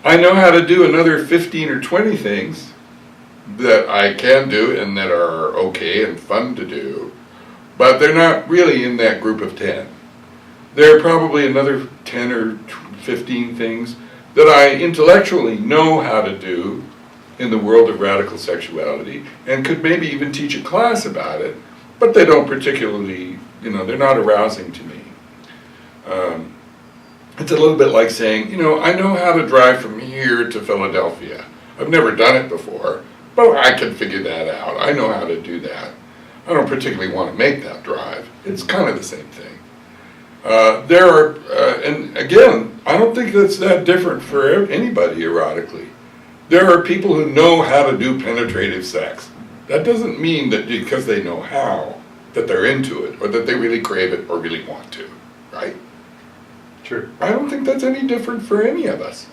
I know how to do another 15 or 20 things that I can do and that are okay and fun to do, but they're not really in that group of 10. There are probably another 10 or 15 things that I intellectually know how to do in the world of radical sexuality and could maybe even teach a class about it, but they don't particularly, they're not arousing to me. It's a little bit like saying, I know how to drive from here to Philadelphia. I've never done it before, but I can figure that out. I know how to do that. I don't particularly want to make that drive. It's kind of the same thing. And again, I don't think that's that different for anybody erotically. There are people who know how to do penetrative sex. That doesn't mean that because they know how, that they're into it, or that they really crave it or really want to, right? Sure. I don't think that's any different for any of us.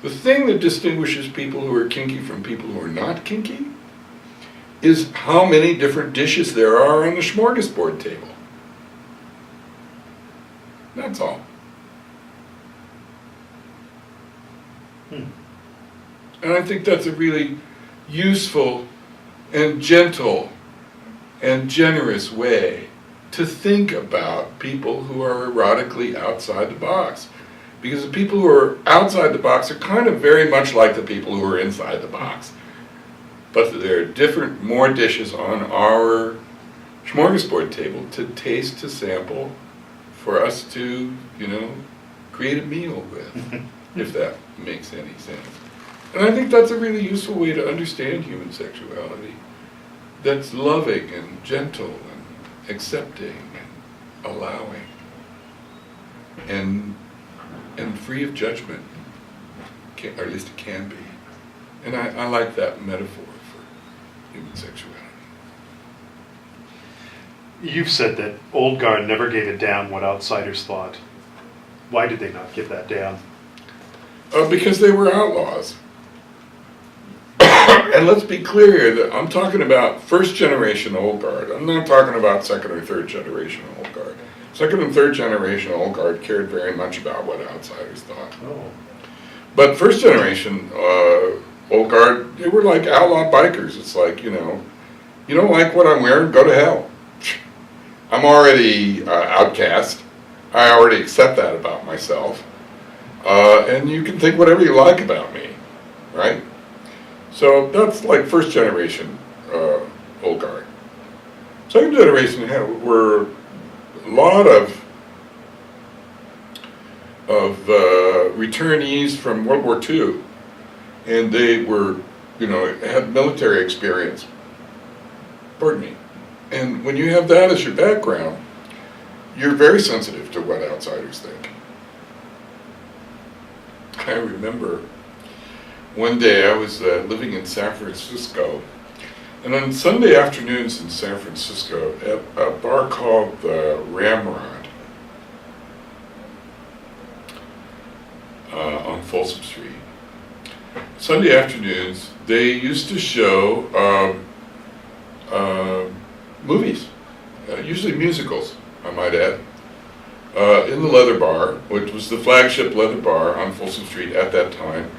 The thing that distinguishes people who are kinky from people who are not kinky is how many different dishes there are on the smorgasbord table. That's all. And I think that's a really useful and gentle and generous way to think about people who are erotically outside the box. Because the people who are outside the box are kind of very much like the people who are inside the box. But there are more dishes on our smorgasbord table to taste, to sample, for us to, create a meal with, if that makes any sense. And I think that's a really useful way to understand human sexuality. That's loving and gentle and accepting and allowing and free of judgment, or at least it can be. And I like that metaphor for human sexuality. You've said that old guard never gave it down what outsiders thought. Why did they not give that down? Because they were outlaws. And let's be clear here that I'm talking about first generation old guard. I'm not talking about second or third generation old guard. Second and third generation old guard cared very much about what outsiders thought. Oh. But first generation old guard, they were like outlaw bikers. It's like, you don't like what I'm wearing, go to hell. I'm already outcast. I already accept that about myself. And you can think whatever you like about me, right? So that's like first generation old guard. Second generation were a lot of returnees from World War II, and they were, had military experience. Pardon me. And when you have that as your background, you're very sensitive to what outsiders think. I remember one day I was living in San Francisco, and on Sunday afternoons in San Francisco at a bar called the Ramrod on Folsom Street. Sunday afternoons, they used to show movies, usually musicals, I might add, in the Leather Bar, which was the flagship Leather Bar on Folsom Street at that time.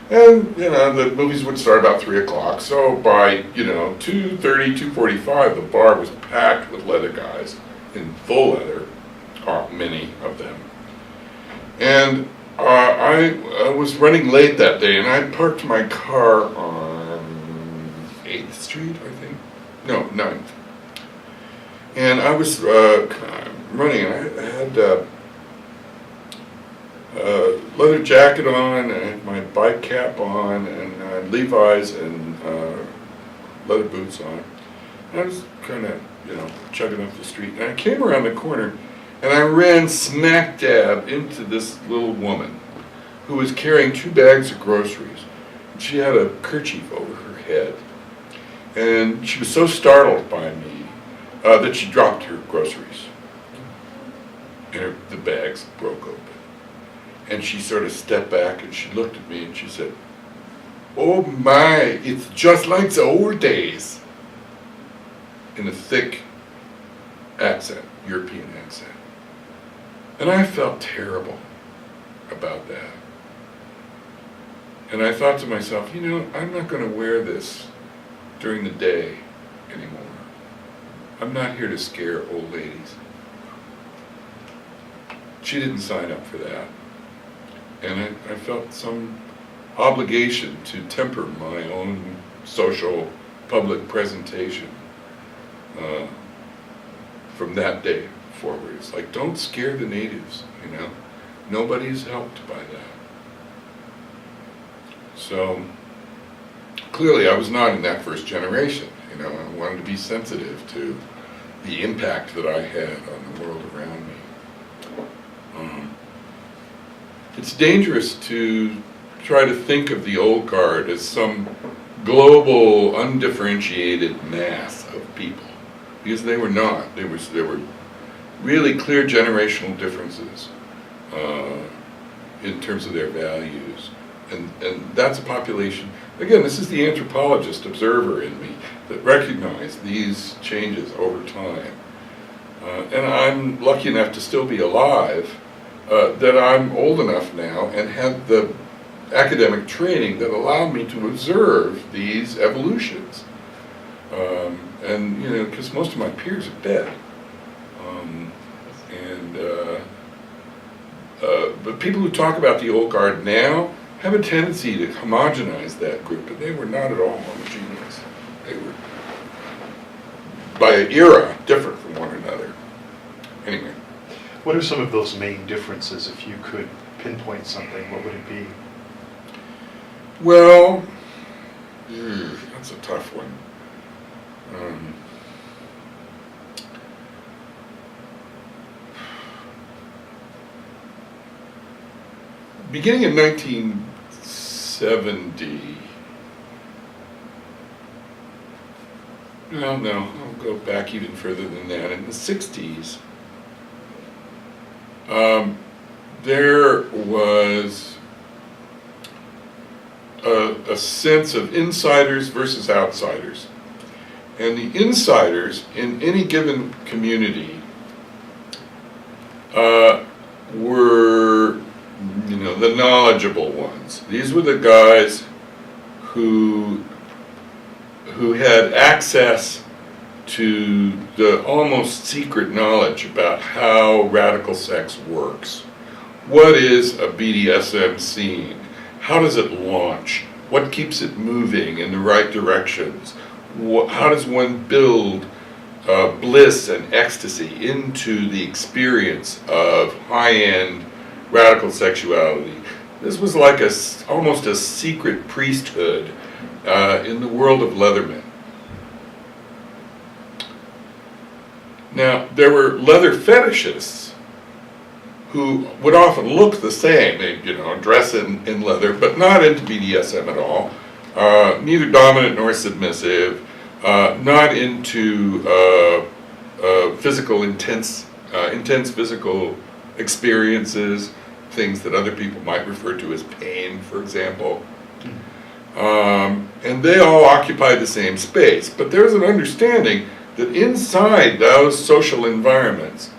And, the movies would start about 3 o'clock, so by, 2:30, 2:45, the bar was packed with leather guys in full leather, many of them. And I was running late that day, and I parked my car on 8th Street, I think. No, 9th. And I was running, and I had a leather jacket on, and I had my bike cap on, and Levi's and leather boots on. And I was kind of, chugging up the street. And I came around the corner, and I ran smack dab into this little woman who was carrying 2 bags of groceries. And she had a kerchief over her head. And she was so startled by me that she dropped her groceries. And the bags broke open. And she sort of stepped back and she looked at me and she said, "Oh my, it's just like the old days," in a thick accent, European accent. And I felt terrible about that. And I thought to myself, I'm not going to wear this during the day anymore. I'm not here to scare old ladies. She didn't sign up for that. And I felt some obligation to temper my own social public presentation from that day forward. It's like, don't scare the natives, Nobody's helped by that. So, clearly I was not in that first generation, I wanted to be sensitive to the impact that I had on the world around me. It's dangerous to try to think of the old guard as some global, undifferentiated mass of people, because they were not. There were really clear generational differences in terms of their values, and that's a population. Again, this is the anthropologist observer in me that recognized these changes over time, and I'm lucky enough to still be alive. That I'm old enough now and had the academic training that allowed me to observe these evolutions. And, because most of my peers are dead. But people who talk about the old guard now have a tendency to homogenize that group, but they were not at all homogeneous. They were, by era, different from one another. Anyway. What are some of those main differences? If you could pinpoint something, what would it be? Well, that's a tough one. Beginning in 1970, no, I'll go back even further than that. In the 60s, there was a sense of insiders versus outsiders. And the insiders in any given community were, the knowledgeable ones. These were the guys who had access to the almost secret knowledge about how radical sex works. What is a BDSM scene? How does it launch? What keeps it moving in the right directions? How does one build bliss and ecstasy into the experience of high-end radical sexuality? This was like almost a secret priesthood in the world of Leathermen. Now, there were leather fetishists who would often look the same, they, dress in leather, but not into BDSM at all, neither dominant nor submissive, not into intense physical experiences, things that other people might refer to as pain, for example. And they all occupied the same space, but there's an understanding that inside those social environments,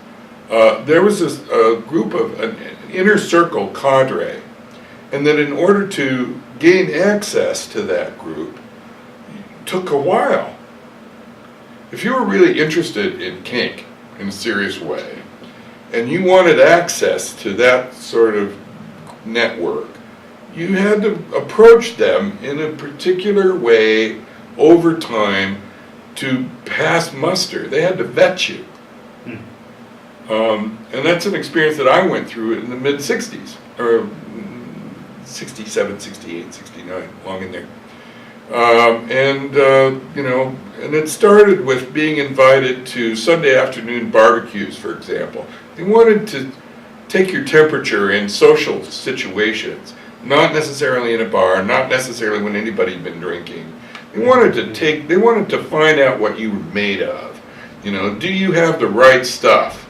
there was a group of an inner circle cadre, and that in order to gain access to that group, it took a while. If you were really interested in kink in a serious way, and you wanted access to that sort of network, you had to approach them in a particular way over time to pass muster. They had to vet you. And that's an experience that I went through in the mid-60s, or 67, 68, 69, long in there. And it started with being invited to Sunday afternoon barbecues, for example. They wanted to take your temperature in social situations, not necessarily in a bar, not necessarily when anybody had been drinking. They wanted to find out what you were made of. Do you have the right stuff?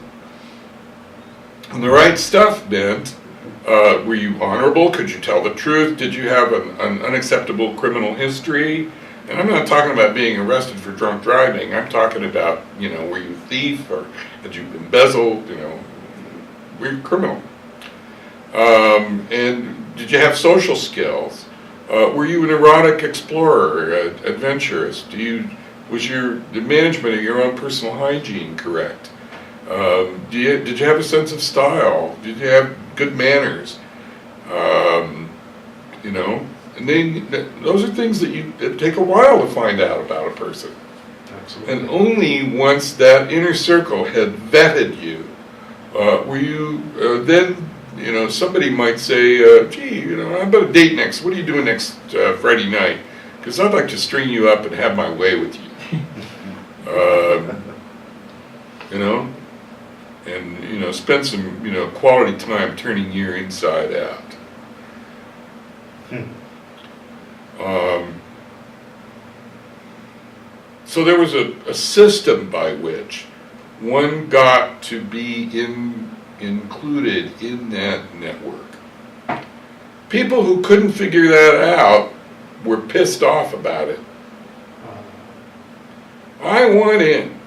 And the right stuff meant, were you honorable? Could you tell the truth? Did you have an unacceptable criminal history? And I'm not talking about being arrested for drunk driving. I'm talking about, were you a thief, or had you embezzled? Were you a criminal? And did you have social skills? Were you an erotic explorer, adventurous? Was the management of your own personal hygiene correct? Did you have a sense of style? Did you have good manners? And those are things that take a while to find out about a person. Absolutely. And only once that inner circle had vetted you, were you then. Somebody might say, gee, how about a date next? What are you doing next Friday night? Because I'd like to string you up and have my way with you. And, spend some, quality time turning your inside out. So there was a system by which one got to be included in that network. People who couldn't figure that out were pissed off about it. I want in.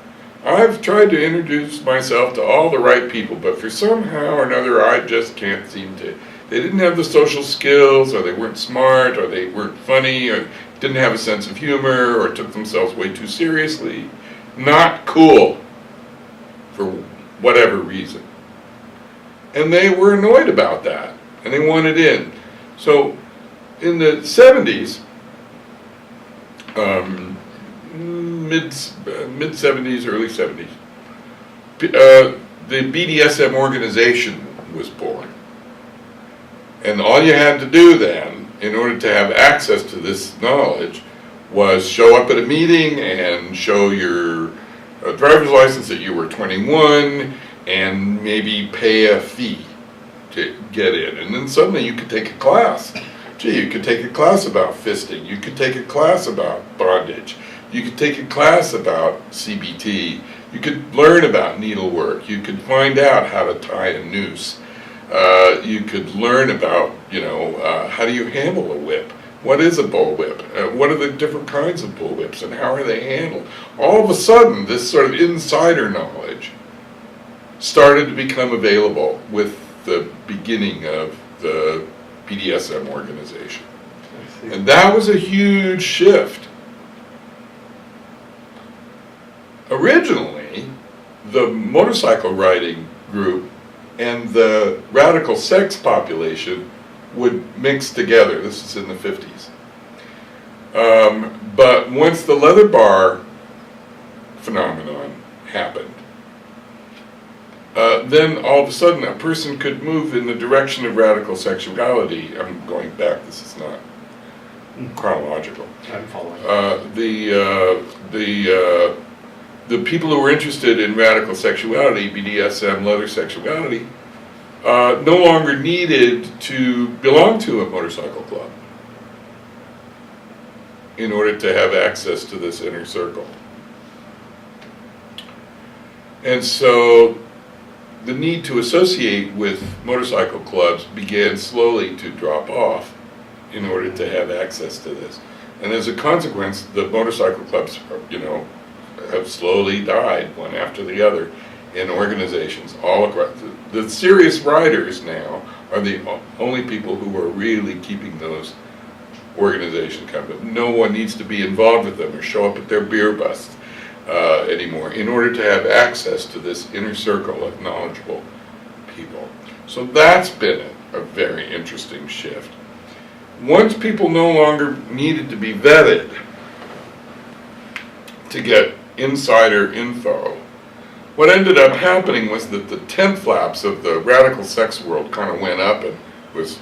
I've tried to introduce myself to all the right people, but for somehow or another I just can't seem to. They didn't have the social skills, or they weren't smart, or they weren't funny, or didn't have a sense of humor, or took themselves way too seriously. Not cool, for whatever reason. And they were annoyed about that, and they wanted in. So, in the 70s, mid-70s, early 70s, the BDSM organization was born. And all you had to do then, in order to have access to this knowledge, was show up at a meeting and show your driver's license that you were 21, and maybe pay a fee to get in. And then suddenly you could take a class. Gee, you could take a class about fisting. You could take a class about bondage. You could take a class about CBT. You could learn about needlework. You could find out how to tie a noose. You could learn about, how do you handle a whip? What is a bullwhip? What are the different kinds of bullwhips, and how are they handled? All of a sudden, this sort of insider knowledge started to become available with the beginning of the BDSM organization. And that was a huge shift. Originally, the motorcycle riding group and the radical sex population would mix together. This is in the 50s. But once the leather bar phenomenon happened, then all of a sudden a person could move in the direction of radical sexuality. I'm going back, this is not chronological. I'm following. the people who were interested in radical sexuality, BDSM, leather sexuality, no longer needed to belong to a motorcycle club in order to have access to this inner circle. And so the need to associate with motorcycle clubs began slowly to drop off in order to have access to this. And as a consequence, the motorcycle clubs, have slowly died one after the other in organizations all across. The serious riders now are the only people who are really keeping those organizations coming. No one needs to be involved with them or show up at their beer busts anymore in order to have access to this inner circle of knowledgeable people. So that's been a very interesting shift. Once people no longer needed to be vetted to get insider info, what ended up happening was that the tent flaps of the radical sex world kind of went up, and was,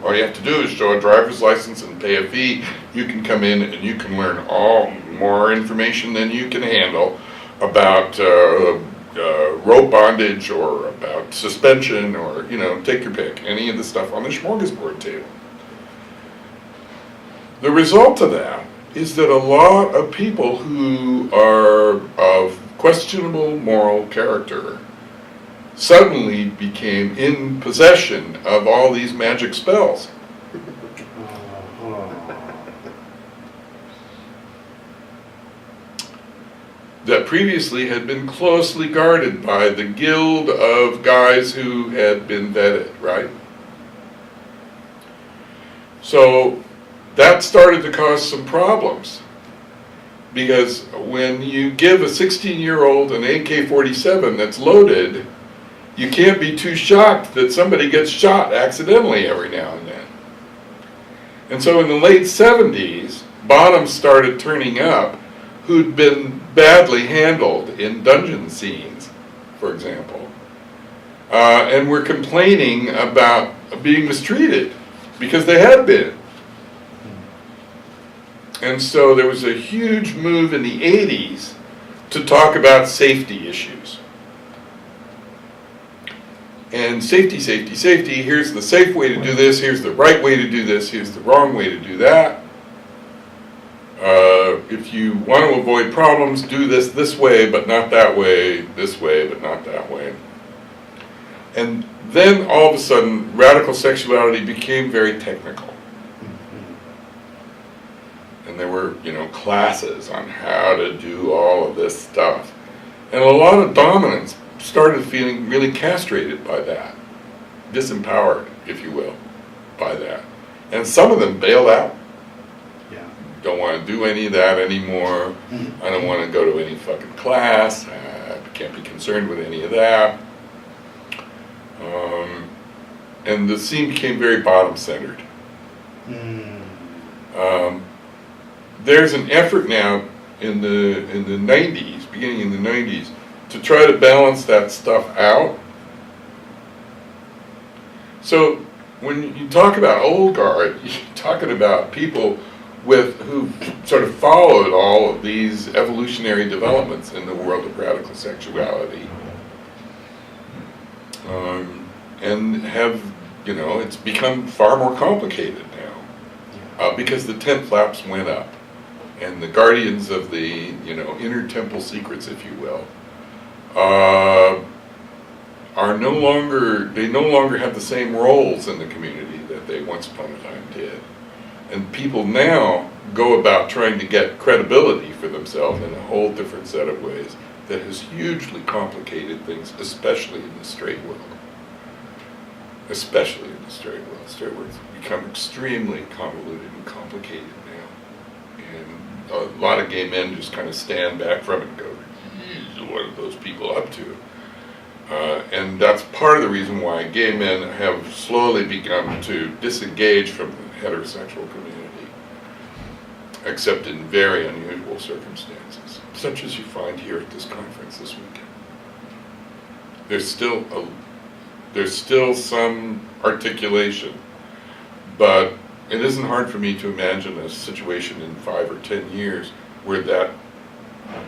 all you have to do is show a driver's license and pay a fee. You can come in and you can learn all more information than you can handle about rope bondage or about suspension or, take your pick, any of the stuff on the smorgasbord table. The result of that is that a lot of people who are of questionable moral character suddenly became in possession of all these magic spells. That previously had been closely guarded by the guild of guys who had been vetted, right? So that started to cause some problems, because when you give a 16-year-old an AK-47 that's loaded, you can't be too shocked that somebody gets shot accidentally every now and then. And so in the late 70s, bottoms started turning up who'd been badly handled in dungeon scenes, for example, and were complaining about being mistreated because they had been. And so there was a huge move in the 80s to talk about safety issues. And safety, safety, safety, here's the safe way to do this, here's the right way to do this, here's the wrong way to do that. If you want to avoid problems, do this way, but not that way, this way, but not that way. And then all of a sudden, radical sexuality became very technical. And there were, classes on how to do all of this stuff. And a lot of dominants started feeling really castrated by that, disempowered, if you will, by that. And some of them bailed out. Yeah. Don't want to do any of that anymore. I don't want to go to any fucking class. I can't be concerned with any of that. And the scene became very bottom-centered. There's an effort now in the 90s, beginning in the 90s, to try to balance that stuff out. So when you talk about old guard, you're talking about people who sort of followed all of these evolutionary developments in the world of radical sexuality, and have, it's become far more complicated now because the tent flaps went up. And the guardians of the, inner temple secrets, if you will, no longer have the same roles in the community that they once upon a time did. And people now go about trying to get credibility for themselves in a whole different set of ways that has hugely complicated things, especially in the straight world. Especially in the straight world. Straight world's become extremely convoluted and complicated now. And a lot of gay men just kind of stand back from it and go, what are those people up to? And that's part of the reason why gay men have slowly begun to disengage from the heterosexual community, except in very unusual circumstances, such as you find here at this conference this weekend. There's still some articulation, but it isn't hard for me to imagine a situation in 5 or 10 years where that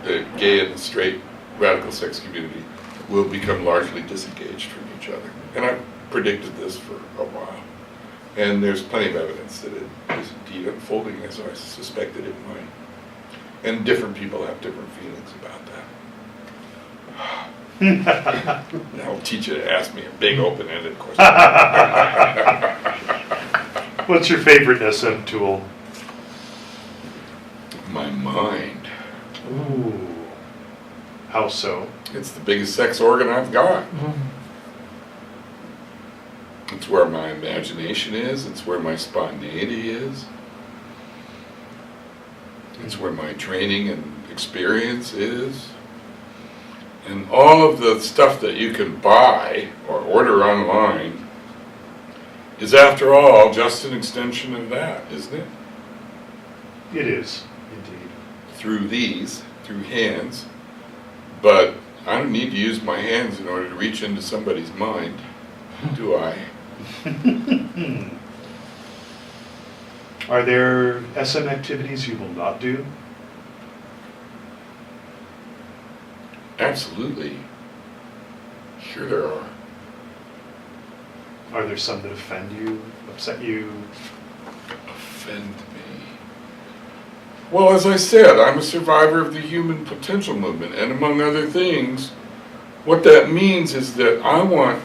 the gay and straight radical sex community will become largely disengaged from each other. And I've predicted this for a while. And there's plenty of evidence that it is indeed unfolding as I suspected it might. And different people have different feelings about that. I'll teach you to ask me a big open-ended question. What's your favorite SM tool? My mind. Ooh. How so? It's the biggest sex organ I've got. It's where my imagination is. It's where my spontaneity is. It's where my training and experience is. And all of the stuff that you can buy or order online is, after all, just an extension of that, isn't it? It is, indeed. Through hands. But I don't need to use my hands in order to reach into somebody's mind, do I? Are there SM activities you will not do? Absolutely. Sure there are. Are there some that offend you, upset you? Offend me? Well, as I said, I'm a survivor of the human potential movement, and among other things, what that means is that I want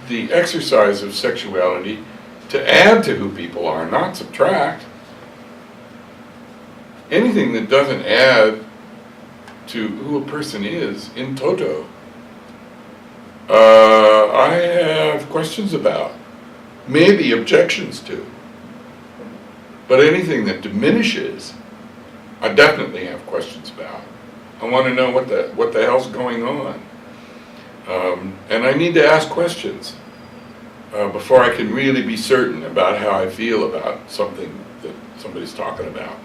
the exercise of sexuality to add to who people are, not subtract. Anything that doesn't add to who a person is in toto, I have questions about, maybe objections to. But anything that diminishes, I definitely have questions about. I want to know what the hell's going on. And I need to ask questions before I can really be certain about how I feel about something that somebody's talking about.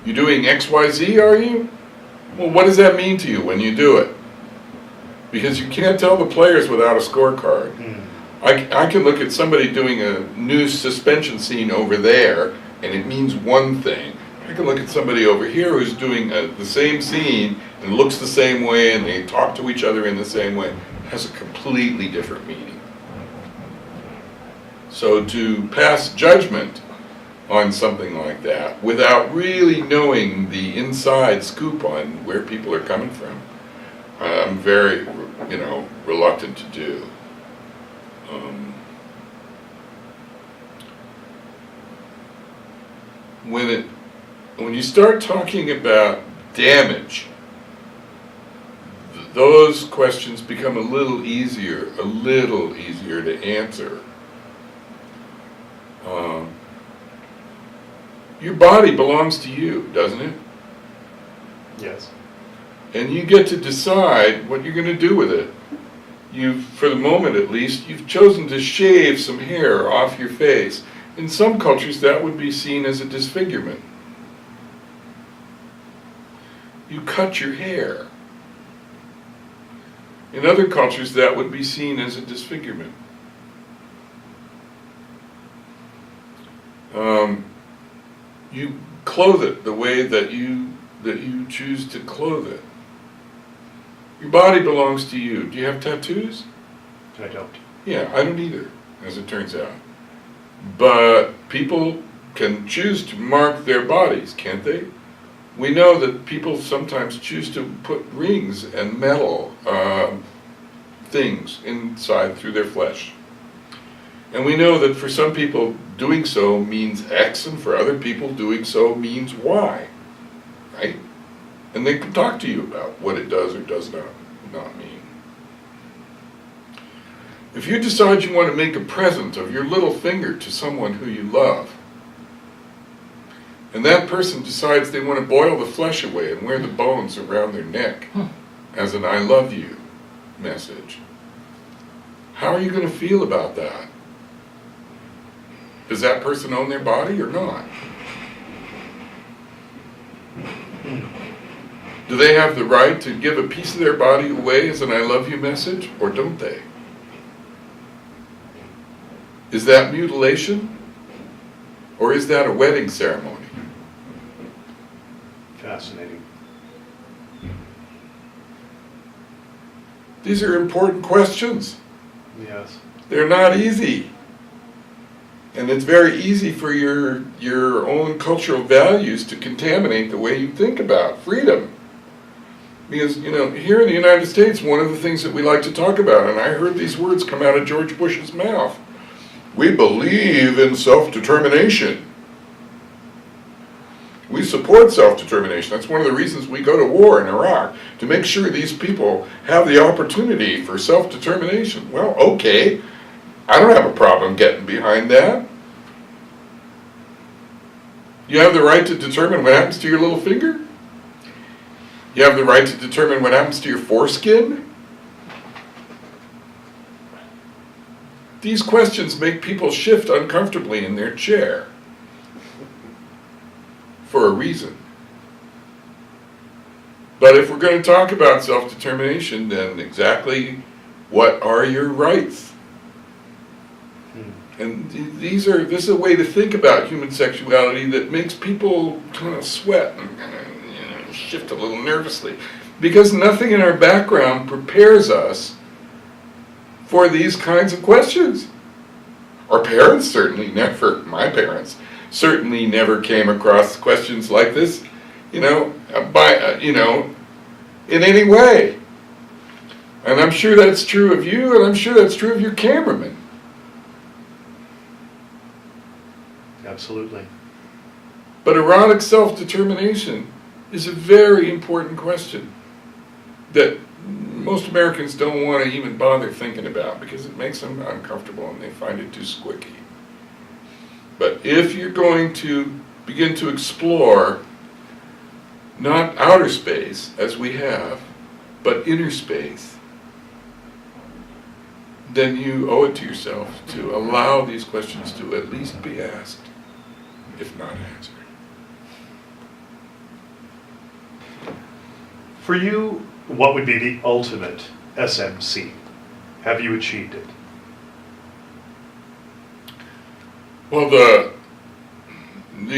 You're doing XYZ, are you? Well, what does that mean to you when you do it? Because you can't tell the players without a scorecard. I can look at somebody doing a new suspension scene over there, and it means one thing. I can look at somebody over here who's doing the same scene and looks the same way, and they talk to each other in the same way. It has a completely different meaning. So to pass judgment on something like that without really knowing the inside scoop on where people are coming from, I'm very, reluctant to do. When you start talking about damage, those questions become a little easier to answer. Your body belongs to you, doesn't it? Yes. And you get to decide what you're going to do with it. For the moment at least, you've chosen to shave some hair off your face. In some cultures, that would be seen as a disfigurement. You cut your hair. In other cultures, that would be seen as a disfigurement. You clothe it the way that you choose to clothe it. Your body belongs to you. Do you have tattoos? I don't. Yeah, I don't either, as it turns out. But people can choose to mark their bodies, can't they? We know that people sometimes choose to put rings and metal things inside through their flesh. And we know that for some people, doing so means X, and for other people, doing so means Y, right? And they can talk to you about what it does or does not mean. If you decide you want to make a present of your little finger to someone who you love, and that person decides they want to boil the flesh away and wear the bones around their neck as an I love you message, how are you going to feel about that? Does that person own their body or not? Do they have the right to give a piece of their body away as an I love you message, or don't they? Is that mutilation, or is that a wedding ceremony? Fascinating. These are important questions. Yes. They're not easy. And it's very easy for your own cultural values to contaminate the way you think about freedom. Because, here in the United States, one of the things that we like to talk about, and I heard these words come out of George Bush's mouth, we believe in self-determination. We support self-determination. That's one of the reasons we go to war in Iraq, to make sure these people have the opportunity for self-determination. Well, okay, I don't have a problem getting behind that. You have the right to determine what happens to your little finger? You have the right to determine what happens to your foreskin? These questions make people shift uncomfortably in their chair. For a reason. But if we're going to talk about self-determination, then exactly what are your rights? And this is a way to think about human sexuality that makes people kind of sweat and shift a little nervously. Because nothing in our background prepares us for these kinds of questions. Our parents certainly never, my parents, certainly never came across questions like this, in any way. And I'm sure that's true of you, and I'm sure that's true of your cameraman. Absolutely. But erotic self-determination is a very important question that most Americans don't want to even bother thinking about because it makes them uncomfortable and they find it too squicky. But if you're going to begin to explore not outer space, as we have, but inner space, then you owe it to yourself to allow these questions to at least be asked, if not answered. For you, what would be the ultimate SMC? Have you achieved it? Well, the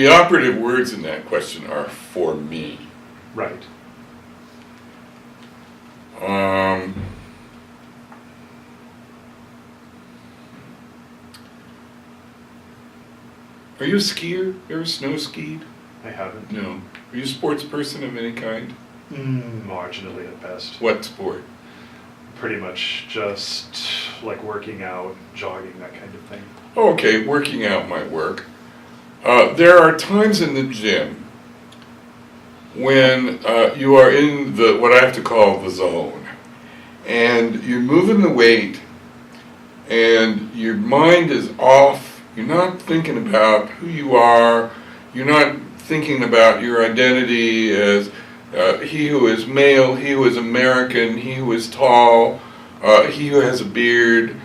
operative words in that question are "for me." Right. Are you a skier? You ever snow skied? I haven't. No. Are you a sports person of any kind? Marginally at best. What sport? Pretty much just like working out, jogging, that kind of thing. Oh, okay, working out might work. There are times in the gym when you are in what I have to call the zone, and you're moving the weight, and your mind is off. You're not thinking about who you are. You're not thinking about your identity as he who is male, he who is American, he who is tall, he who has a beard,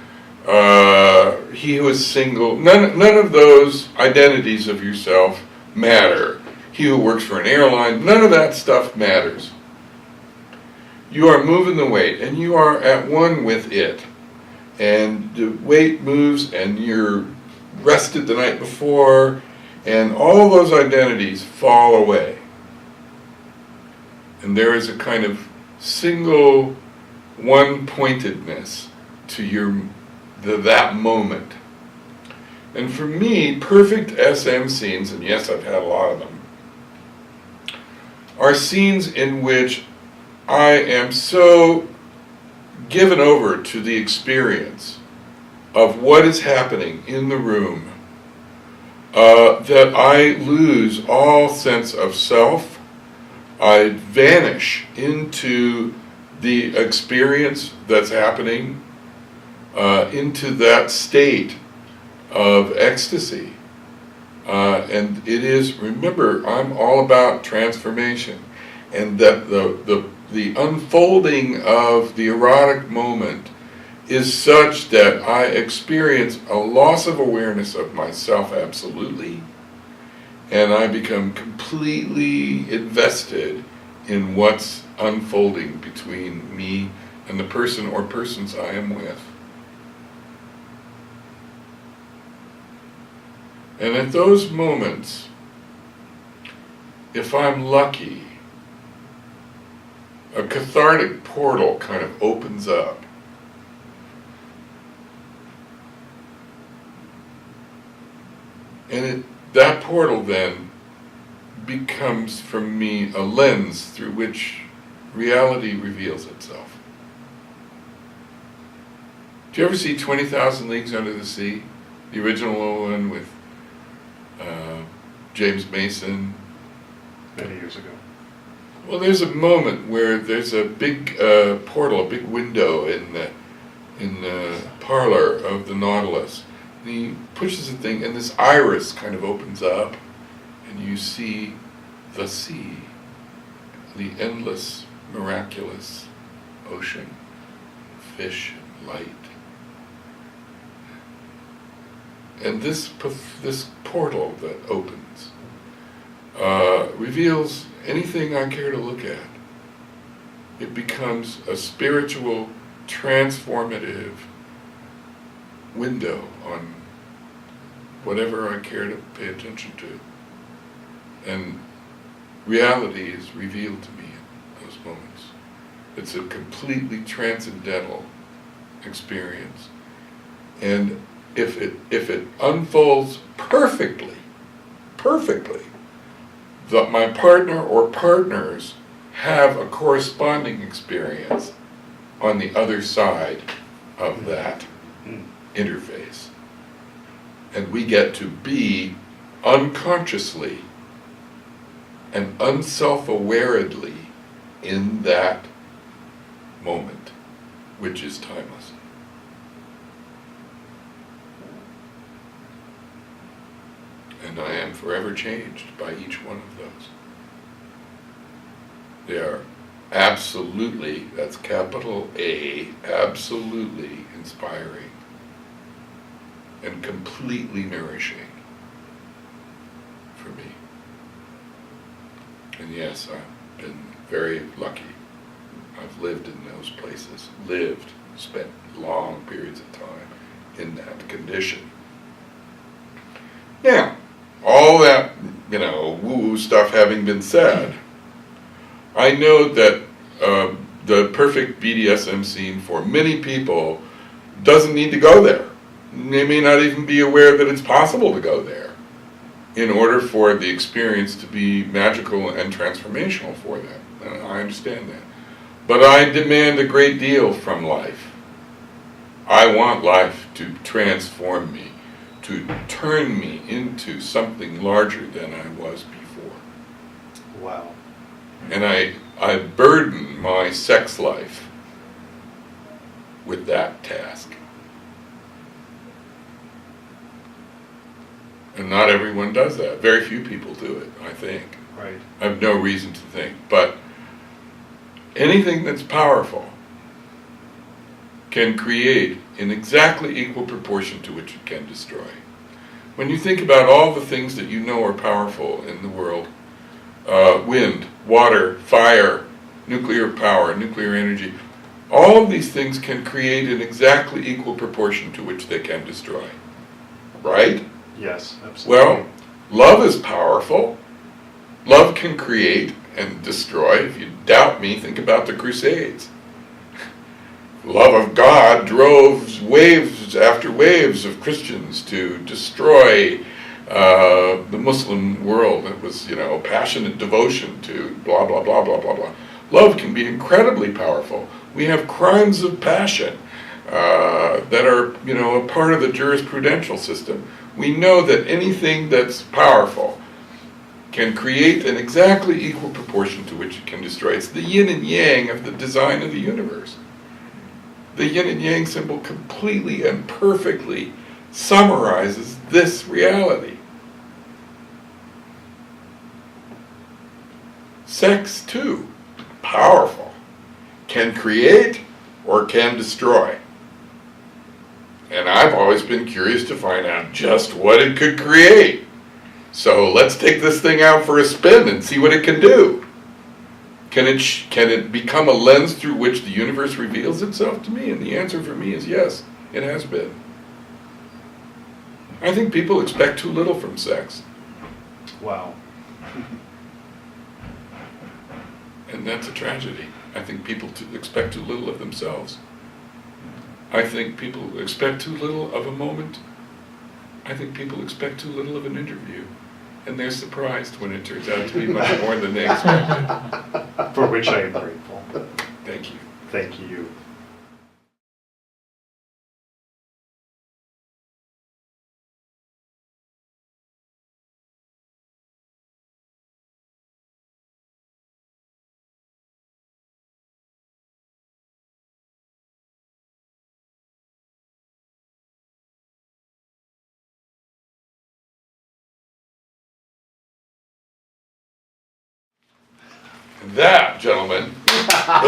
he who is single. None of those identities of yourself matter. He who works for an airline, none of that stuff matters. You are moving the weight, and you are at one with it. And the weight moves, and you're rested the night before, and all those identities fall away. And there is a kind of single one-pointedness to that moment. And for me, perfect SM scenes, and yes, I've had a lot of them, are scenes in which I am so given over to the experience of what is happening in the room that I lose all sense of self. I vanish into the experience that's happening, into that state of ecstasy. And it is, remember, I'm all about transformation, and that the unfolding of the erotic moment is such that I experience a loss of awareness of myself absolutely, and I become completely invested in what's unfolding between me and the person or persons I am with. And at those moments, if I'm lucky, a cathartic portal kind of opens up. And that portal then becomes, for me, a lens through which reality reveals itself. Do you ever see 20,000 Leagues Under the Sea? The original one with James Mason. Many years ago. Well, there's a moment where there's a big portal, a big window in the parlor of the Nautilus. And he pushes the thing, and this iris kind of opens up, and you see the sea, the endless, miraculous ocean, fish and light. And this portal that opens reveals anything I care to look at. It becomes a spiritual, transformative window on whatever I care to pay attention to. And reality is revealed to me in those moments. It's a completely transcendental experience. And if it unfolds perfectly, that my partner or partners have a corresponding experience on the other side of that interface. And we get to be unconsciously and unself-awaredly in that moment, which is timeless. And I am forever changed by each one of those. They are absolutely, that's capital A, absolutely inspiring and completely nourishing for me. And yes, I've been very lucky. I've lived in those places, spent long periods of time in that condition. Now, all that, woo-woo stuff having been said, I know that the perfect BDSM scene for many people doesn't need to go there. They may not even be aware that it's possible to go there in order for the experience to be magical and transformational for them. And I understand that. But I demand a great deal from life. I want life to transform me, to turn me into something larger than I was before. Wow. And I burden my sex life with that task. And not everyone does that. Very few people do it, I think. Right. I have no reason to think. But anything that's powerful can create in exactly equal proportion to which it can destroy. When you think about all the things that you know are powerful in the world, wind, water, fire, nuclear power, nuclear energy, all of these things can create in exactly equal proportion to which they can destroy. Right? Yes, absolutely. Well, love is powerful. Love can create and destroy. If you doubt me, think about the Crusades. Love of God drove waves after waves of Christians to destroy the Muslim world. It was, passionate devotion to blah, blah, blah, blah, blah, blah. Love can be incredibly powerful. We have crimes of passion that are, a part of the jurisprudential system. We know that anything that's powerful can create an exactly equal proportion to which it can destroy. It's the yin and yang of the design of the universe. The yin and yang symbol completely and perfectly summarizes this reality. Sex, too, powerful, can create or can destroy. And I've always been curious to find out just what it could create. So let's take this thing out for a spin and see what it can do. Can it become a lens through which the universe reveals itself to me? And the answer for me is yes, it has been. I think people expect too little from sex. Wow. And that's a tragedy. I think people expect too little of themselves. I think people expect too little of a moment. I think people expect too little of an interview. And they're surprised when it turns out to be much more than they expected. For which I am grateful. Thank you. Thank you. And that, gentlemen,